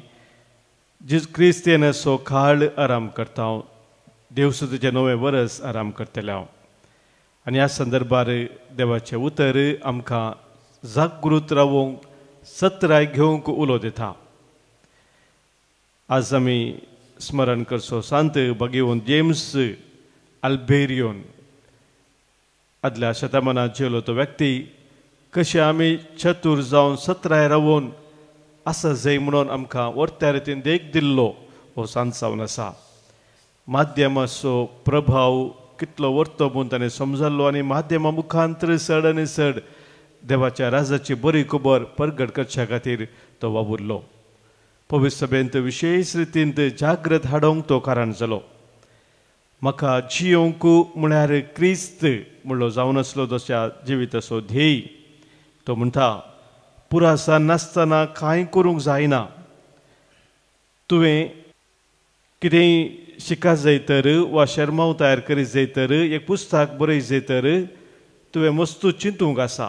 जेजू क्रिस्त येण्याचो काळ आराम करता. देवस्तुतेचे 9वें वर्स आराम करतले. आनी ह्या संदर्भार देवाचें उतर आमकां जागृत रावूंक सत्राय घेवंक उलो दिता. आज आमी स्मरण करचो सांत भगिवन जेम्स अल्बेरियोन. आदल्या शतमानात जिवलो तो व्यक्ती कशें आमी चतूर जावन सत्राय रावून आसा जाय म्हणून आमकां वर्त्या रितीन देख दिल्लो हो सांत जावन आसा. माध्यमाचो प्रभाव कितलो वर्तो म्हूण ताणें समजल्लो आनी माध्यमा मुखांतर चड आनी चड देवाच्या राजाची बरी खबर परगट करचे खातीर तो वावुरलो. पवित्र सभेंत विशेश रितीन जागृत हाडोवंक तो कारण जालो. म्हाका जियोंक म्हळ्यार क्रिस्त म्हणलो जावन आसलो तशा जिविताचो ध्येय. तो म्हणटा पुरासा नासतना कांय करूंक जायना. तुवें कितेंय शिकात जाय तर वा शर्माव तयार करीत जाय तर एक पुस्तक बरयत जाय तर तुवें मस्तू चिंतूंक आसा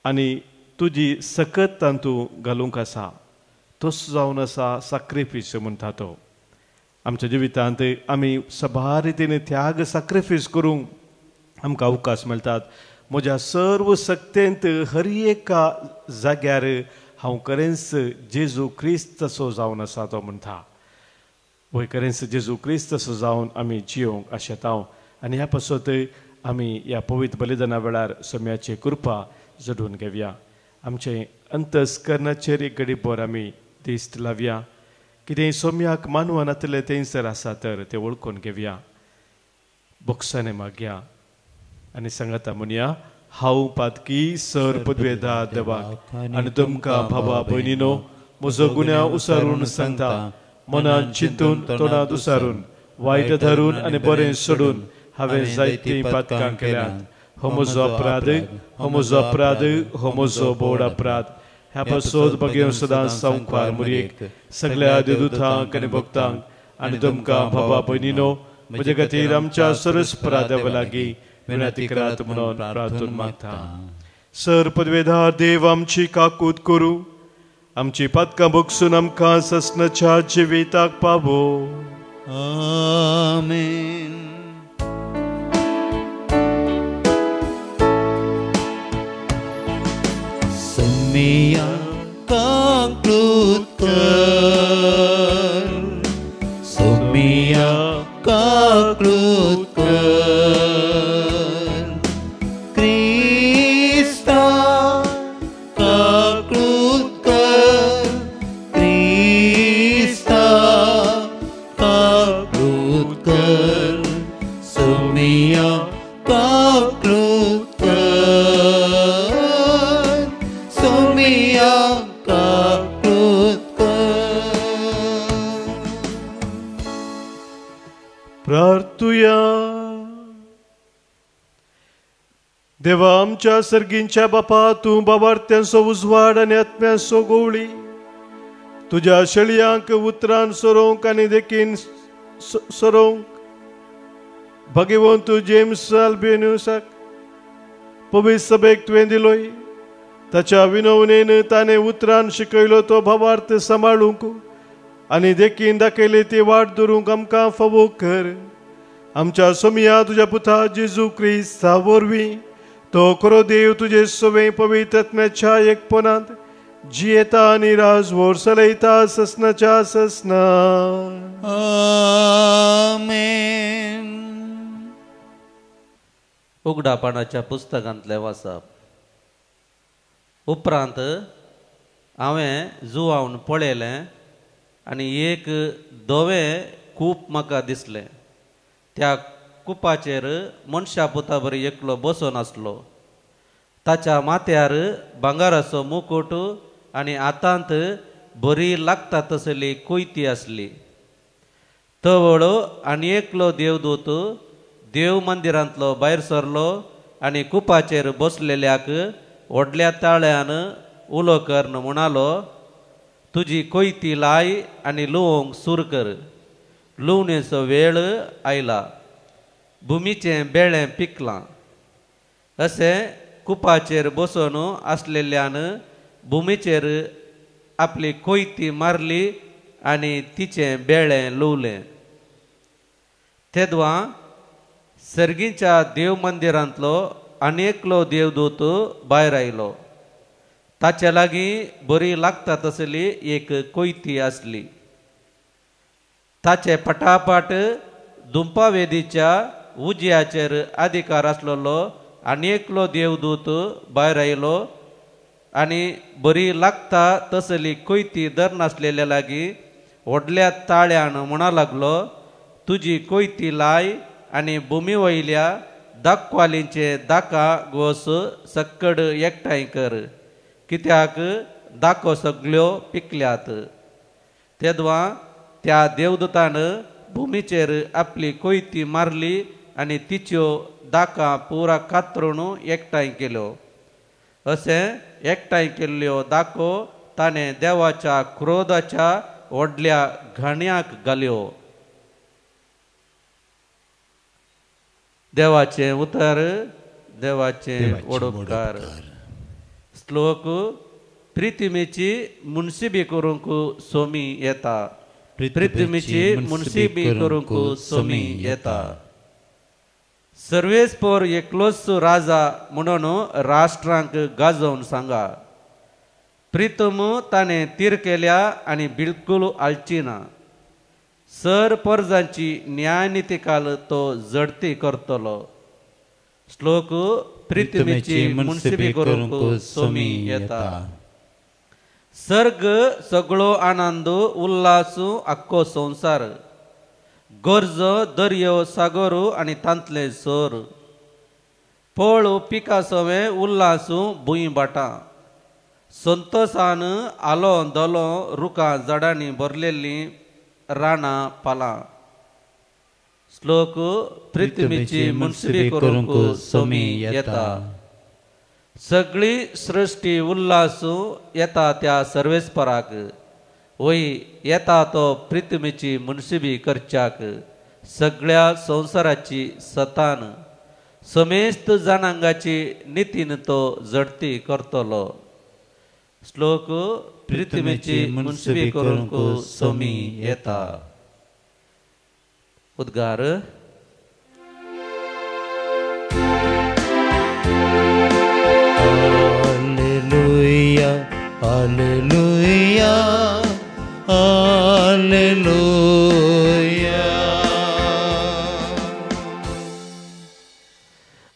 आनी तुजी सकत तांतूं घालूंक आसा. तसो जावन आसा सॅक्रिफीस म्हणटा तो. आमच्या जिवितांत आमी सभा रितीन त्याग सॅक्रिफीस करूंक आमकां अवकाश मेळटात. म्हज्या सर्व सक्तेंत हर एका जाग्यार हांव खरेंच जेजू क्रिस्त तसो जावन आसा तो म्हणटा. वय खरेंच जेजू क्रिस्त तसो जावन आमी जियोंक आशेतांव. आनी ह्या पासत आमी ह्या पवित्र बलिदाना वेळार सोम्याची कृपा जडून घेवया. आमचे अंतस्करणाचेर एक घडीभर आमी दिश्ट लावया. कितें सोम्याक मानवान आतले थंयसर आसा तर तें वळखून घेवया. बोक्साने मागया आनी सांगाता म्हणया, हांव पातकी सर पदवेदार देवाक आनी तुमकां भावा भयणीनो म्हजो गुन्या उसारून सांगता. मनान चिंतून तोंडांत उसारून वायट धरून आनी बरें सोडून हांवें जायतीं पातकां केल्यात. हो म्हजो अपराध, हो म्हजो अपराध, हो म्हजो बोड अपराध. ह्या पासत बगेव सदां संवकार मुरयेक सगळ्या देवदूतांक आनी भक्तांक आनी तुमकां भावा भयणीनो म्हजे खातीर आमच्या सरस्परा देवा लागीं विनंती करात म्हणून प्रार्थून मागता. सर पदवेदार देव आमची काकूत करूं. आमची पातकां बगसून आमकां ससनाच्या जिविताक पावो. आमेन. सोम्या काकूत कर, सोम्या काकूत कर. क्रिस्ता काकूत कर, क्रिस्ता काकूत कर. सोम्या काकूत कर, सोम्या काकूत कर. प्रार्थुया. देवा आमच्या सर्गींच्या बापा, तूं बाबार्थ्यांचो उजवाड आनी आत्म्याचो गवळी तुज्या शेळयांक उतरान सोरोंक आनी देखीन सोरोंक भगिवंत जेम्स अल्बेनियुसाक पवित्र सभेक तुवें दिलोय. ताच्या विनवणेन ताणें उतरान शिकयलो तो भावार्थ सांबाळूंक आनी देखीन दाखयले ती वाट धरूंक आमकां फावो कर. आमच्या सोम्या तुज्या पुता जेजू क्रिस्ता वरवीं तो खरो देव तुजे सोवे पवित्र आत्म्याच्या एकपणांत जियेता आनी राजवोर चलयता ससनाच्या ससना. आमेन. उगडापणाच्या पुस्तकांतले वाचप. उपरांत हांवें जुवावन पळयलें आनी एक धवें कूप म्हाका दिसलें. त्या कुपाचेर मनशा पुता बरी एकलो बसून आसलो. ताच्या माथ्यार भांगाराचो मुकुट आनी हातांत बरी लागता तसली कोयती आसली. तवळ आनी एकलो देवदूत देव मंदिरांतलो भायर सरलो आनी कुपाचेर बसलेल्याक व्हडल्या ताळ्यान उलो कर म्हणालो, तुजी कोयती लाय आनी लुवंक सूर कर. लुवणेचो वेळ आयला, भुमीचें बेळें पिकलां. अशें कुपाचेर बसून आसलेल्यान भुमीचेर आपली कोयती मारली आनी तिचें बेळें लुवलें. तेदवा सर्गीच्या देव मंदिरांतलो आनेकलो देवदूत भायर आयलो. ताचे लागीं बरी लागता तसली एक कोयती आसली. ताचे पटापट दुंपावेदीच्या उजयाचेर अधिकार आसलेलो आनेकलो देवदूत भायर आयलो आनी बरी लागता तसली कोयती धरनासलेल्या लागीं व्हडल्या ताळ्यान म्हणा लागलो, तुजी कोयती लाय आनी भुमी वयल्या दाखवालींचे दाका घोस सक्कड एकठांय कर, कित्याक दाखो सगळ्यो पिकल्यात. तेदवा त्या देवदूतान भुमीचेर आपली कोयती मारली आनी तिच्यो दाका पुरा कातरून एकठांय केल्यो. अशें एकठांय केल्ल्यो दाखो ताणें देवाच्या क्रोधाच्या व्हडल्या घाण्याक घाल्यो. देवाचें उतर, देवाचें ओडोपकार. श्लोक. प्रिथिमेची मुनसिबी करूंक सोमी येता, प्रिथिमेची मुनसिबी करूंक सोमी येता. सर्वेस्पर एकलोच राजा म्हणून राष्ट्रांक गाजोवन सांगा. प्रीतम ताणें तीर केल्या आनी बिलकुल आलची ना. सर परजांची न्यायनिती काल तो जडती करतलो. श्लोक प्रितमेची मुनसिबी करूंक सोमी येता. सर्ग सगळो आनंद उल्हास आख्खो संसार. गरज दर्यो सागर आनी तांतले सर. पळ पिका सवे उल्हास भुंय बाटा. संतोसान आलो दोलो रुखां झाडांनी भरलेली रानां पालां. श्लोक प्रितमेची मुनसिबी करूंक सोमी येता. सगळी सृष्टी उल्हास येता त्या सर्वेस्पराक. वय येता तो प्रितमेची मुनसिबी करच्याक. सगळ्या संसाराची सतान समेस्त जनांगाची नितीन तो जडती करतलो. श्लोक प्रितमेची मुनसिबी करूंक सोमी येता. उद्गार. हालेलुया हालेलुया हालेलुया.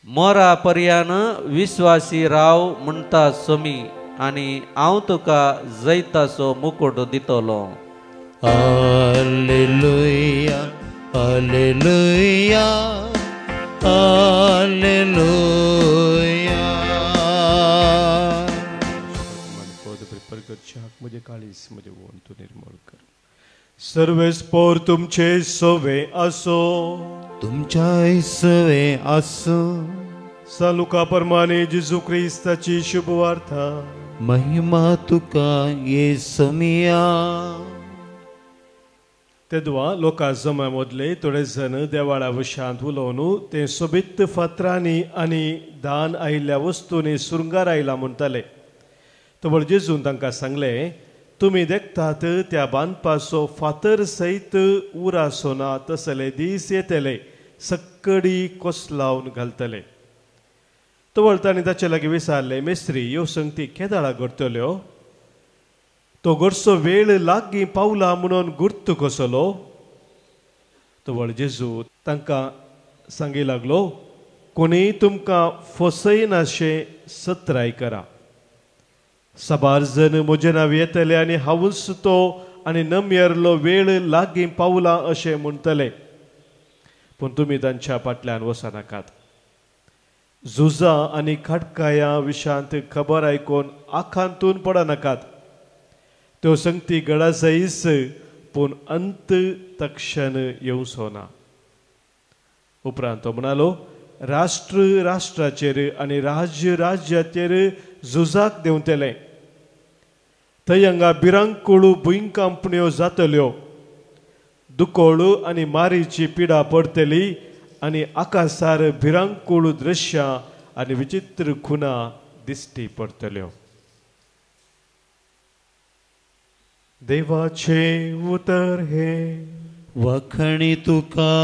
मोरा पर्यान विश्वासी राव म्हणटा सोमी आनी हांव तुका जैताचो मुकुट दितलो. हालेलुया हालेलुया हालेलुया. मुझे काळीस मुझे वोन तू निर्मळ कर. सर्वेस्पोर तुमचे सोवे असो. तुमच्या इसवे असो. सालुका प्रमाणे जेजू ख्रिस्ताची शुभ वार्ता. महिमा तुका येसुमिया. तेदवा लोकां जमा मदले थोडे जण देवाळा विशांत उलोवन ते सोबीत फातरांनी आनी दान आयिल्ल्या वस्तूंनी सुरंगार आयला म्हणटाले. तवळ जेजून तांकां सांगले, तुमी देखतात त्या बांदपाचो फातर सयत उरा सोना तसले दीस येतले सक्कडी कोसलावन घालतले. तवळ तांणी ताचे लागीं विचारले, मेस्त्री ह्यो संगती केदाळा घडटल्यो? तो घडचो वेळ लागीं पावला म्हणून गुर्त कसलो? तवळ जेजू तांकां सांगी लागलो, कोणीय तुमकां फसयनाशे सत्राय करा. साबार जण म्हजे नांव येतले आनी हांवूच तो आनी नम्यरलो वेळ लागीं पावला अशें म्हणटले. पूण तुमी तांच्या फाटल्यान वचनाकात. झुजां आनी खडकाया विशांत खबर आयकून आखांतून पडनाकात. त्यो संगती घडा जायस पूण अंत तक्षण येवचो ना. उपरांत तो म्हणालो, राष्ट्र राष्ट्राचेर आनी राज्य राज्याचेर झुजाक देंवतले. थंय हांगा भिरांकूळ भुंयकांपण्यो जातल्यो. दुकोळ आनी मारीची पिडा पडटली आनी आकाशार भिरांकूळ दृश्यां आनी विचित्र खुना दिश्टी पडटल्यो. देवाचे उतर हे. वखणी तुका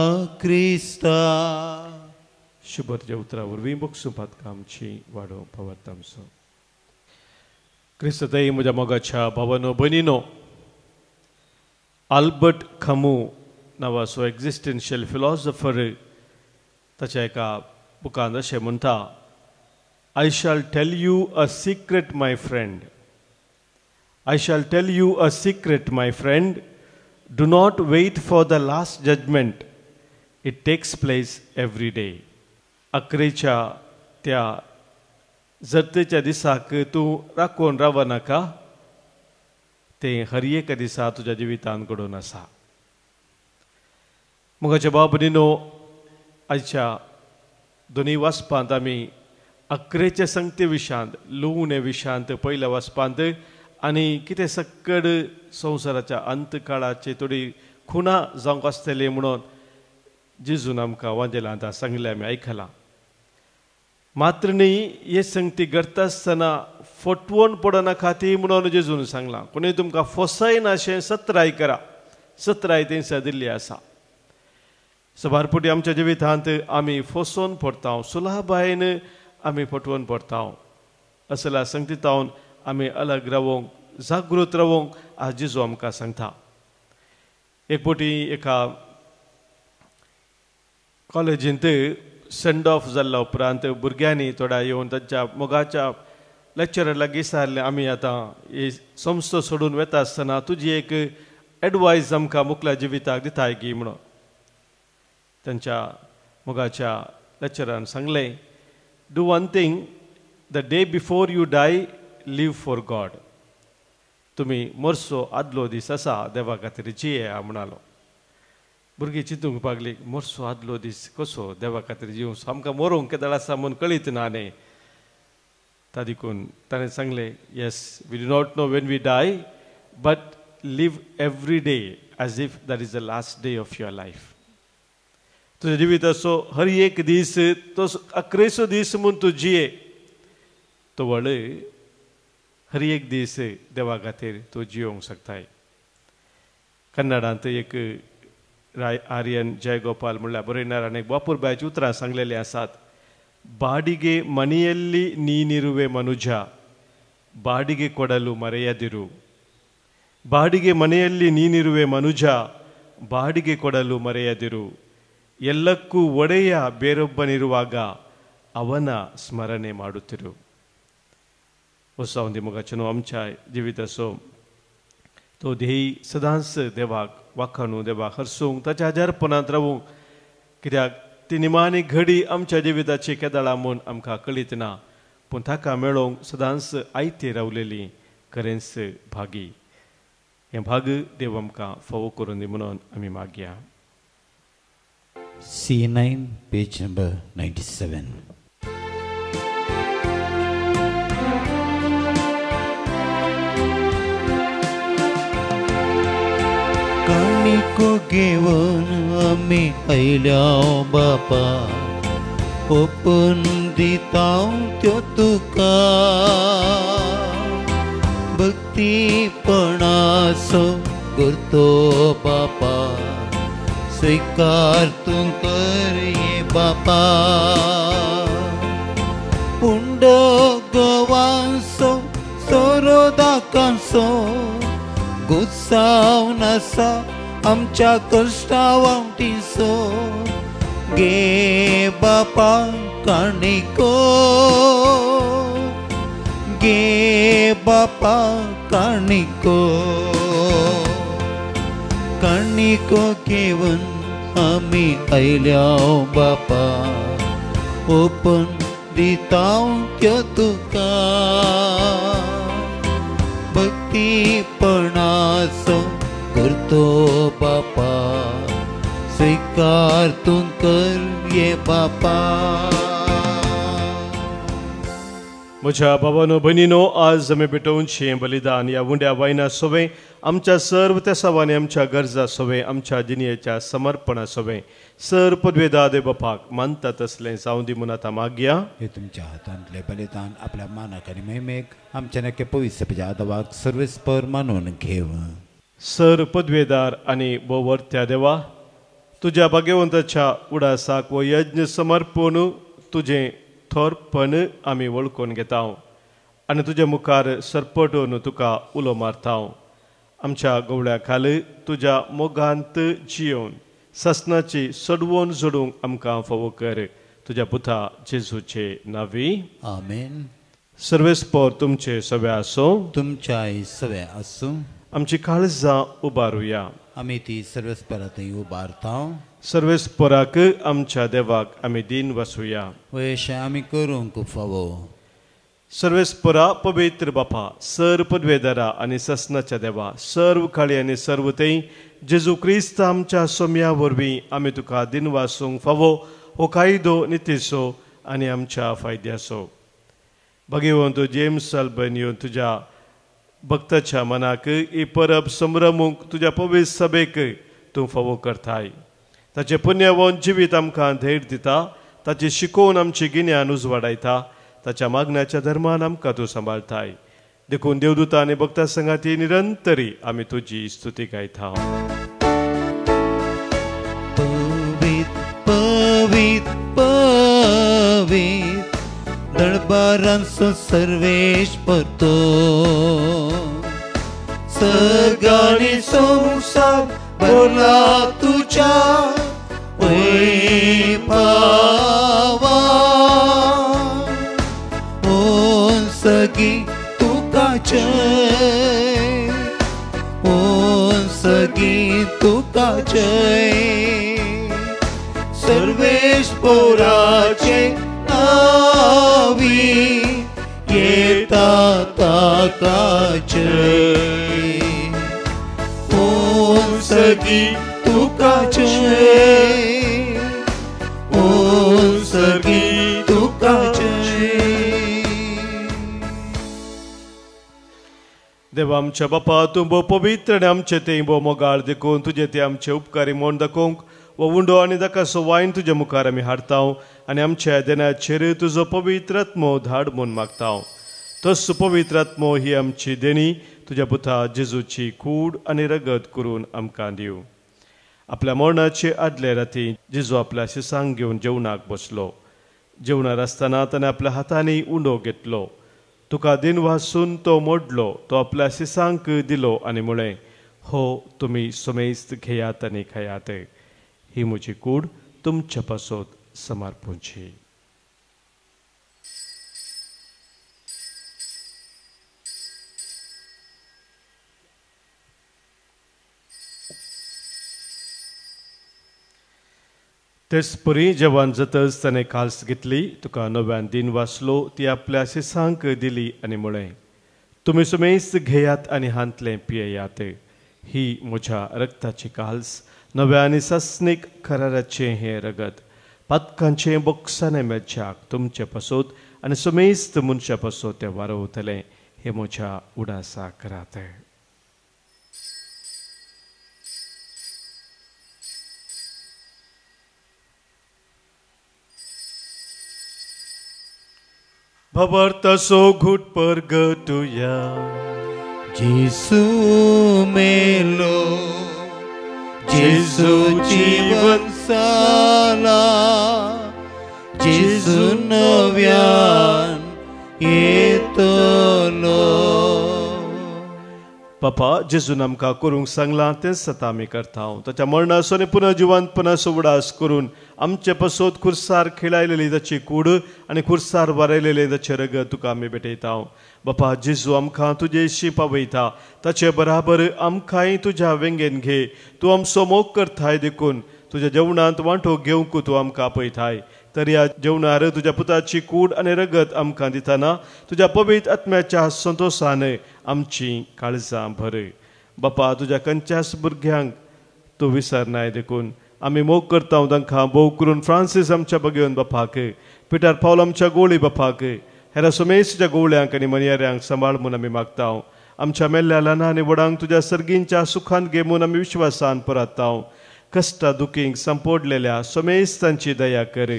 क्रिस्ता. शुभरचे उतरा वरवीं बक्षुपात आमची वाडो पवार आमचो. क्रिस्तताई म्हज्या मोगाच्या भावानो भयणीनो, आल्बर्ट कामू नांवाचो एक्झिस्टन्शियल फिलॉसॉफर ताच्या एका बुकांत अशें म्हणटा, I shall tell you a secret my friend. I shall tell you a secret, my friend. Do not wait for the last judgment. It takes place every day. अकरेच्या त्या जरतेच्या दिसाक तूं राखून रावनाका. ते हर एक दिसा तुज्या जिवितांत घडोवन आसा. मोगाच्या भाव भयणीनो, आयच्या दोनी वाचपांत आमी अकरेच्या संगते विशांत लुवणे विशांत पयल्या वाचपांत आनी कितें सक्कड संवसाराच्या अंतकाळाची थोडी खुणां जावंक आसतली म्हणून जेजून आमकां वांजेलांत सांगलें आमी आयकलां. मात्र न्ही हे संगती घडटा आसतना फटवून पडनाका ती म्हणून जेजून सांगलां. कोणूय तुमकां फसयना अशें सत्राय करा. सत्राय तेंच्या दिल्ली आसा. सबारपुटी आमच्या जिवितांत आमी फसोवन पडटा, सुलभायेन आमी फटवून पडटा. असल्या संगतींतावन आमी अलग रावंक जागृत रावंक आज जेजू आमकां सांगता. एक फावटी एका कॉलेजींत सेंड ऑफ जाल्ल्या उपरांत भुरग्यांनी थोड्या येवन तांच्या मोगाच्या लेक्चरराक विचारलें, आमी आतां ही संस्था सोडून वेता आसतना तुजी एक एडवायस आमकां मुखल्या जिविताक दिताय की म्हणून. तांच्या मोगाच्या लेक्चरान सांगलें, do one thing, the day before you die live for God. तुमी मोरसो आदलो दीस आसा देवा खातीर जियेया म्हणालो. भुरगीं चिंतूंक लागलीं, मोरसो आदलो दीस कसो देवा खातीर जिवंक, आमकां मरोंक केदाळ आसा म्हूण कळीत ना न्ही. ता देखून ताणें सांगलें, yes, we do not know when we die, but live every day as if that is the last day of your life. तुज्या जिविताचो हर एक दीस तो अकरेचो दीस म्हूण तूं जिये, तो व्हड हर एक दीस देवा खातीर तूं जियोंक शकताय. कन्नडांत एक आर्यन जयगोपाल म्हणल्यार बरयणार आनी बापूरबायची उतरां सांगलेलीं आसात. ಬಾಡಿಗೆ ಮನೆಯಲ್ಲಿ ನೀನಿರುವೆ ಮನುಜ, ಬಾಡಿಗೆ ಕೊಡಲು ಮರೆಯದಿರು. ಬಾಡಿಗೆ ಮನೆಯಲ್ಲಿ ನೀನಿರುವೆ ಮನುಜ, ಬಾಡಿಗೆ ಕೊಡಲು ಮರೆಯದಿರು. ಎಲ್ಲಕ್ಕೂ ಒಡೆಯ ಬೇರೊಬ್ಬನಿರುವಾಗ ಅವನ ಸ್ಮರಣೆ ಮಾಡುತ್ತಿರು. ಹೊಸ ಒಂದು मोगाचें आमच्या जिविताचो तो ध्येय सदांच देवाक वाखाणूं, देवाक हरसूंक, ताच्या आजारपणांत रावूंक. कित्याक ती निमाणी घडी आमच्या जिविताची केदाळा म्हूण आमकां कळीत ना, पूण ताका मेळोवंक सदांच आयती रावलेली खरेंच भागी. हें भाग देव आमकां फावो करून दी म्हणून आमी मागया. C9, page number 97. काणिको घेवन आमी आयल्या बापा, ओपून दिता त्यो तुका. भक्तीपणाचो करतो बापा, स्वीकार तूं कर ये बापा. पुंड गोवांचो सोरोदाकांचो गुस्साव नासा आमच्या कश्टा वावटीचो. गे बापा काणिको, गे बापा काणिको. काणिको घेवन आमी आयल्या बापा, ओपन दिता त्यो तुका. भक्तीपणाचो करतो बापा, स्वीकार तूं कर ये बापा. म्हज्या भावानो भयणीनो, आज आमी भेटोवचें बलिदान ह्या उंड्या वायना सोवें आमच्या सर्व तेसावांनी आमच्या गरजा सोवें, आमच्या जिणेच्या समर्पणा सोवें सर पदवेदार देव बापाक मानता तसलें जावं दी म्हूण आतां मागया. हे तुमच्या हातांतले बलिदान आपल्या मानाक आनी महिमेक आमच्या नक्की पवित्र देवाक सर्वेस्पर मानून घेव. सर पदवेदार आनी बोवर्त्या देवा, तुज्या भाग्यवंताच्या उडासाक वो यज्ञ समर्पण तुजें थोरपण आमी वळखून घेता आनी तुज्या मुखार सरपटून तुका उलो मारता. आमच्या गवळ्या खाली तुज्या मोगांत जियोन ससनाची सडवून जोडूंक आमकां फावो कर. तुज्या पुता जेजूचे नांवी आमेन. सर्वेस्पर तुमचे सवे आसूं, तुमच्याय सवे आसूं. आमची काळजां उबारुया. आमी ती सर्वेस्परांतय उबारता. सर्वेस्पराक आमच्या देवाक आमी दिन वासुया. अशें आमी करूंक फावो. सर्वेस्परा पवित्र बापा, सर पदवेदारा आनी ससनाच्या देवा, सर्व काळी आनी सर्व तें जेजू क्रिस्त आमच्या सोम्या वरवीं आमी तुका दिन वासूंक फावो हो कायदो नितीचो आनी आमच्या फायद्याचो. भगिवंत जेम्स अल्बनियो तुज्या भक्ताच्या मनाक ही परब संभ्रमूंक तुज्या पवित्र सभेक तूं फावो करताय. ताचें पुण्यवंत जिवीत आमकां धैर्य दिता, ताची शिकोवन आमची गिन्यान उजवाडायता, ताच्या मागण्याच्या धर्मान आमकां तूं सांबाळताय. देखून देवदूता आनी भक्ता संगाती निरंतरी आमी तुजी स्तुती गायता. पवित्र पवित्र पवित्र दरबारांचो सर्वेश्वर तो सगळी संसार भरला तुझ्या वैभवा ओ सगी तुका जय ओ सगी तुका जय सर्वेश्वराचे नावी येता ताका जय ओ सगी तुका जय ओ सगी तुका जय. देवा आमच्या बापा तूं भोव पवित्र आनी आमचे तें भोव मोगाळ देखून तुजे ते आमचे उपकारी म्हूण दाखोवंक वो उंडो आनी दाकासो वायन तुजे मुखार आमी हाडटाव आनी आमच्या देण्याचेर तुजो पवित्र आत्मो धाड म्हूण मागताव. तस पवित्र आत्मो ही आमची देणी तुज्या पुता जेजूची कूड आनी रगत करून आमकां दिव. आपल्या मरणाचे आदले राती जेजू आपल्या शिसांक घेवन जेवणाक बसलो. जेवणार आसतना ताणें आपल्या हातांनी उंडो घेतलो. तुका दिन वासून तो मोडलो. तो आपल्या शिसांक दिलो आनी म्हळें, हो तुमी समेस्त घेयात आनी खायात. ही म्हजी कूड तुमच्या पासत समर्पूंची. तेच परी जेवण जातच ताणें काल्स घेतली. तुका नव्यान दिन वाचलो. ती आपल्या शिसांक दिली आनी म्हळें, तुमी समेस्त घेयात आनी हांतलें पियेयात. ही म्हज्या रक्ताची काल्स नव्या आनी सस्नीक कराराचें हें रगत पातकांचें बोक्साने मेळच्याक तुमचे पासत आनी समेस्त मनशा पासत तें वारवतलें. हे म्हज्या उडासा करात. भवार्थासो घुट परगटुया. जेसू मेलो जेसू जीवन साला जेसू नव्यान येतलो. बापा जेजून आमकां करूंक सांगलां तेंच आतां आमी करता. ताच्या मरणाचो आनी पुनर्जिवंतपणाचो उडास करून आमचे पासत खुर्सार खेळायलेली ताची कूड आनी खुर्सार वारयलेले ताचे रगत तुका आमी भेटयता. बापा जेजू आमकां तुजेशी पावयता. ताचे बराबर आमकांय तुज्या वेंगेन घे. तूं आमचो मोग करताय देखून तुज्या जेवणांत वांटो घेवंक तूं आमकां आपयताय. तर ह्या जेवणार तुज्या पुताची कूड आनी रगत आमकां दितना तुज्या पवित्र आत्म्याच्या संतोशान आमची काळजां भर. बापा तुज्या खंयच्याच भुरग्यांक तूं विसरनाय देखून आमी मोग करता तांकां भोव करून फ्रांसीस आमच्या बगेवन बापाक, पिटर पावल आमच्या गोळी बापाक, हेरा समेस्तच्या गोवळ्यांक आनी मनियाऱ्यांक सांबाळ म्हूण आमी मागता. आमच्या मेल्ल्या ल्हान आनी व्हडांक तुज्या सर्गींच्या सुखांत घे म्हूण आमी विश्वासान पराता. कश्टा दुखींक संपोडलेल्या समेस्तांची दया कर.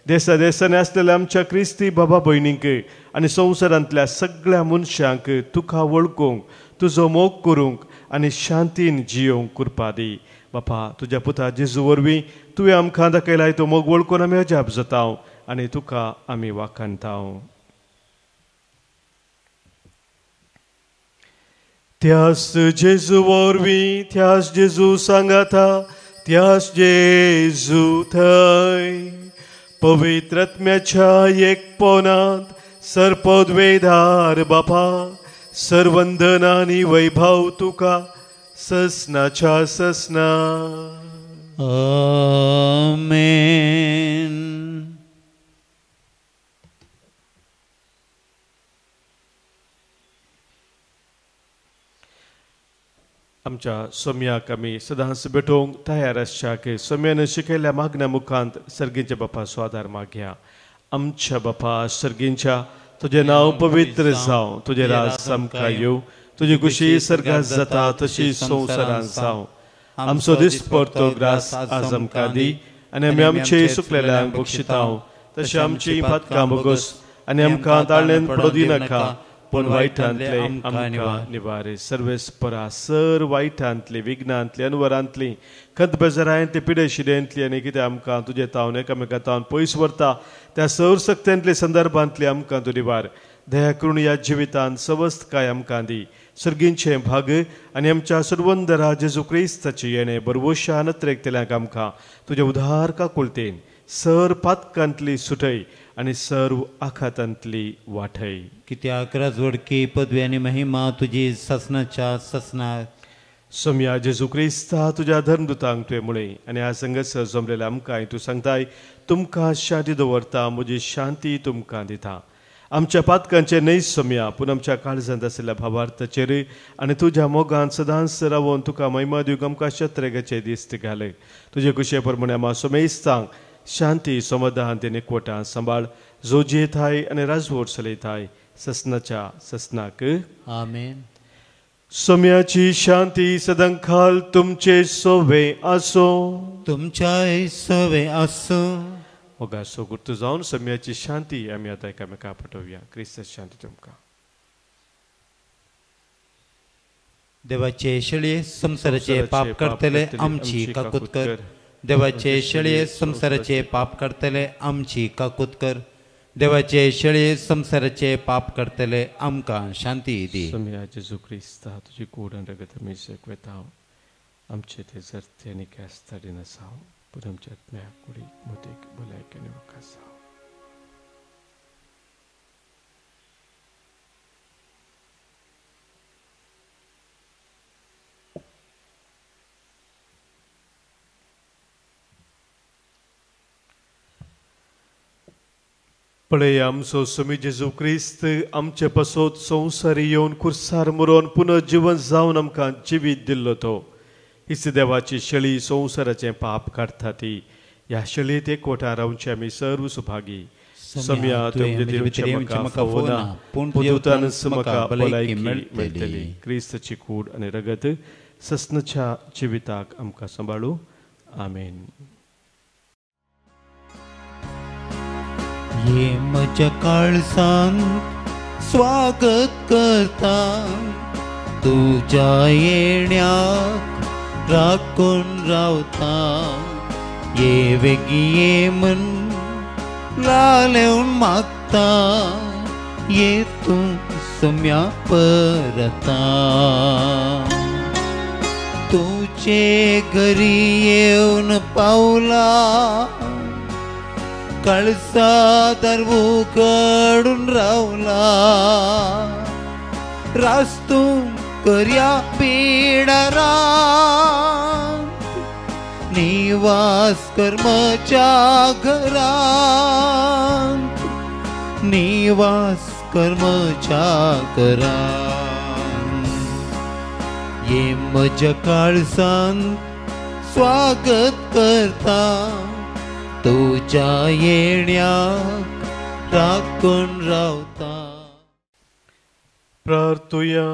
देसा देसांनी आसलेल्या आमच्या क्रिस्ती बाबा भयणींक आनी संवसारांतल्या सगळ्या मनशांक तुका वळखूंक तुजो मोग करूंक आनी शांतीन जियोंक कृपा दी. बापा तुज्या पुता जेजू वरवीं तुवें आमकां दाखयलाय तो मोग वळखून आमी अजाप जाता आनी तुका आमी वाखाणता. त्यास जेजू वरवीं त्यास जेजू सांगाता त्यास जेजू थंय पवित्र आत्म्याच्या एकपणांत सरपदवेदार बापा सर्वंदन आनी वैभव तुका ससनाच्या ससना. आमेन. आमच्या सोम्याक आमी सदांच भेटोवंक तयार आसच्याक सोम्यान शिकयल्ल्या मागण्या मुखांत सर्गींच्या बापाचो आदार मागया. आमच्या बापा सर्गींच्या तुजें नांव पवित्र जावं. तुजें राज आमकां येवं. तुजी खुशी सर्गांत जाता तशी संवसारांत जावं. आमचो दिसपरतो ग्रास आज आमकां दी आनी आमी आमचे सुकलेल्यांक बक्षितांव. तशें आमची पातकां बोगस आनी आमकां ताळणेन पडो दिनाका पण वायटांतले आमकां निवारे. सर्वेस्परा सर वायटांतली विघ्नांतली अनवरांतली खंत बेजारांतली पिडे शिडेंतली आनी कितें आमकां तुजे तावन एकामेका तावन पयस व्हरता त्या सर सक्त्यांतली संदर्भांतली आमकां तूं निवार. दया करून ह्या जिवितांत सवस्त काय आमकां दी. सर्गींचे भाग आनी आमच्या सुरवंदरा जेजू क्रिस्ताची येणे बरवोशा नत्रेकतेल्यांक आमकां तुजे उदार काकुलतेन सर पातकांतली सुटय आनी सर्व आखातांतली वाठय. कित्याक राजवडकी पदवी आनी महिमा तुजी ससनाच्या ससनाक. सोम्या जेजू क्रिस्ता तुज्या धर्मदुतांक तुवें मुळे आनी ह्या संगत जमलेल्या आमकांय तूं सांगताय तुमकां शांती दवरता म्हजी शांती तुमकां दिता. आमच्या पातकांचे नैस सोम्या पूण आमच्या काळजांत आशिल्ल्या भावार्थाचेर आनी तुज्या मोगान सदांच रावून तुका महिमा दिवंक आमकां शत्रेगाचे दिश्ट घाल. तुजे कुशे प्रमाणे आमी सोमेस्तांक शांती समाधान ते एकवटां सांबाळ जो जेताय आनी राजवट चलयताय ससनाच्या ससनाक. आमेन. सोम्याची शांती सदांखाल तुमचे सोवे आसो. तुमच्याय सोवे आसो. मोगा सो गुर्त जावन सोम्याची शांती आमी आतां एकामेका पटोवया. क्रिस्ताची शांती तुमकां. देवाचे शेळये संसाराचे पाप करतले आमची काकूत कर. देवाचे शेळये संसाराचे पाप करतले आमची काकूत कर. देवाचे शेळये संसाराचे पाप करतले आमकां शांती दी. सोम्या जेजू क्रिस्ता तुजी कूड आनी रगत आमी सेकवेताव आमचे ते जरते आनी केस्ताडी नसाव पूण आमच्या आत्म्या कुडीक मुदीक भलायकी आनी वखास जाव. पळय आमचो सोमी जेजू क्रिस्त आमचे पासोत संवसारी येवन खुर्सार मरोन पुनर्जीवन जावन आमकां जिवीत दिल्लो तो. हिच देवाची शेळी संवसाराचें पाप काडटा ती. ह्या शेळयेत एकवटां रावचे आमी सर्व सुभागी. सोम्या तुमचे देवचे म्हाका फोना पूण दुतानच म्हाका भलायकी मेळटली. क्रिस्ताची कूड आनी रगत ससनाच्या जिविताक आमकां सांबाळू. आमेन. ये म्हज्या काळजांत स्वागत करता तुज्या येण्याक राखून रावता. ये वेगी ये मन लालेवन मागता. ये तूं सोम्या परता. तुजे घरी येवन पावला कळसा दरवू कडून रावला. रास्तून कर्या पिडारांत निवास कर्मच्या घरांत. निवास कर्मच्या घरांत. ये म्हज्या काळजांत स्वागत करता तुज्या येण्याक राखून रावता. प्रार्थुया.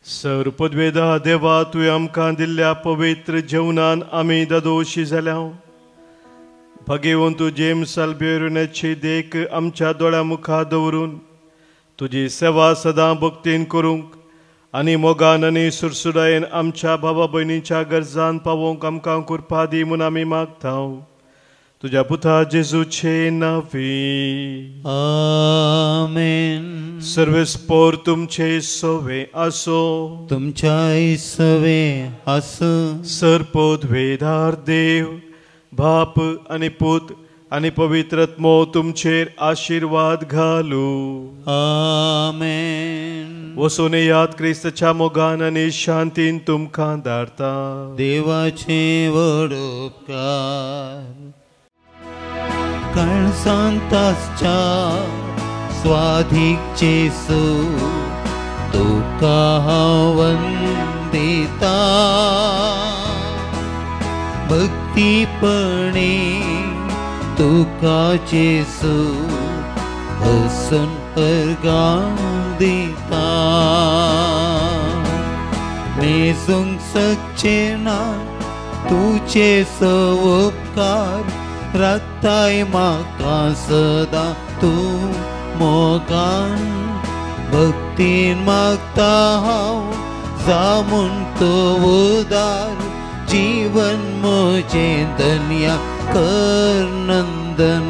सर पदवेदा देवा तुवें आमकां दिल्ल्या पवित्र जेवणान आमी दादोशी जाल्या. भगेवन तूं जेम्स अल्बेरोनाची देख आमच्या दोळ्या मुखार दवरून तुजी सेवा सदां भक्तीन करूंक आनी मोगान आनी सुरसुडायेन आमच्या भावा भयणीच्या गरजान पावोवंक आमकां कृपा दी म्हूण आमी मागतांव. तुज्या पुता जेजूचे नांवी. आमेन. सर्वेस्पोर तुमचे सोवे आसो. तुमच्याय सोवे आसो. सरपोदवेदार देव बाप आनी पूत आनी पवित्रत्मो तुमचेर आशिर्वाद घालू. आमेन. वसून याद क्रिस्ताच्या मोगान आनी शांतीन तुमकां धाडटा. देवाचे व्हड उपकार. काळजांताच्या स्वाधीक जेसू तुका हांव वंदिता. भक्तीपणे तुका जेसू हसून अर्गां दिता. मेजूंक शकचे ना तुजे उपकार राखताय म्हाका सदां तूं मोगान भक्तीन मागता हांव जामून तो उदार जीवन म्हजें धन्या कर नंदन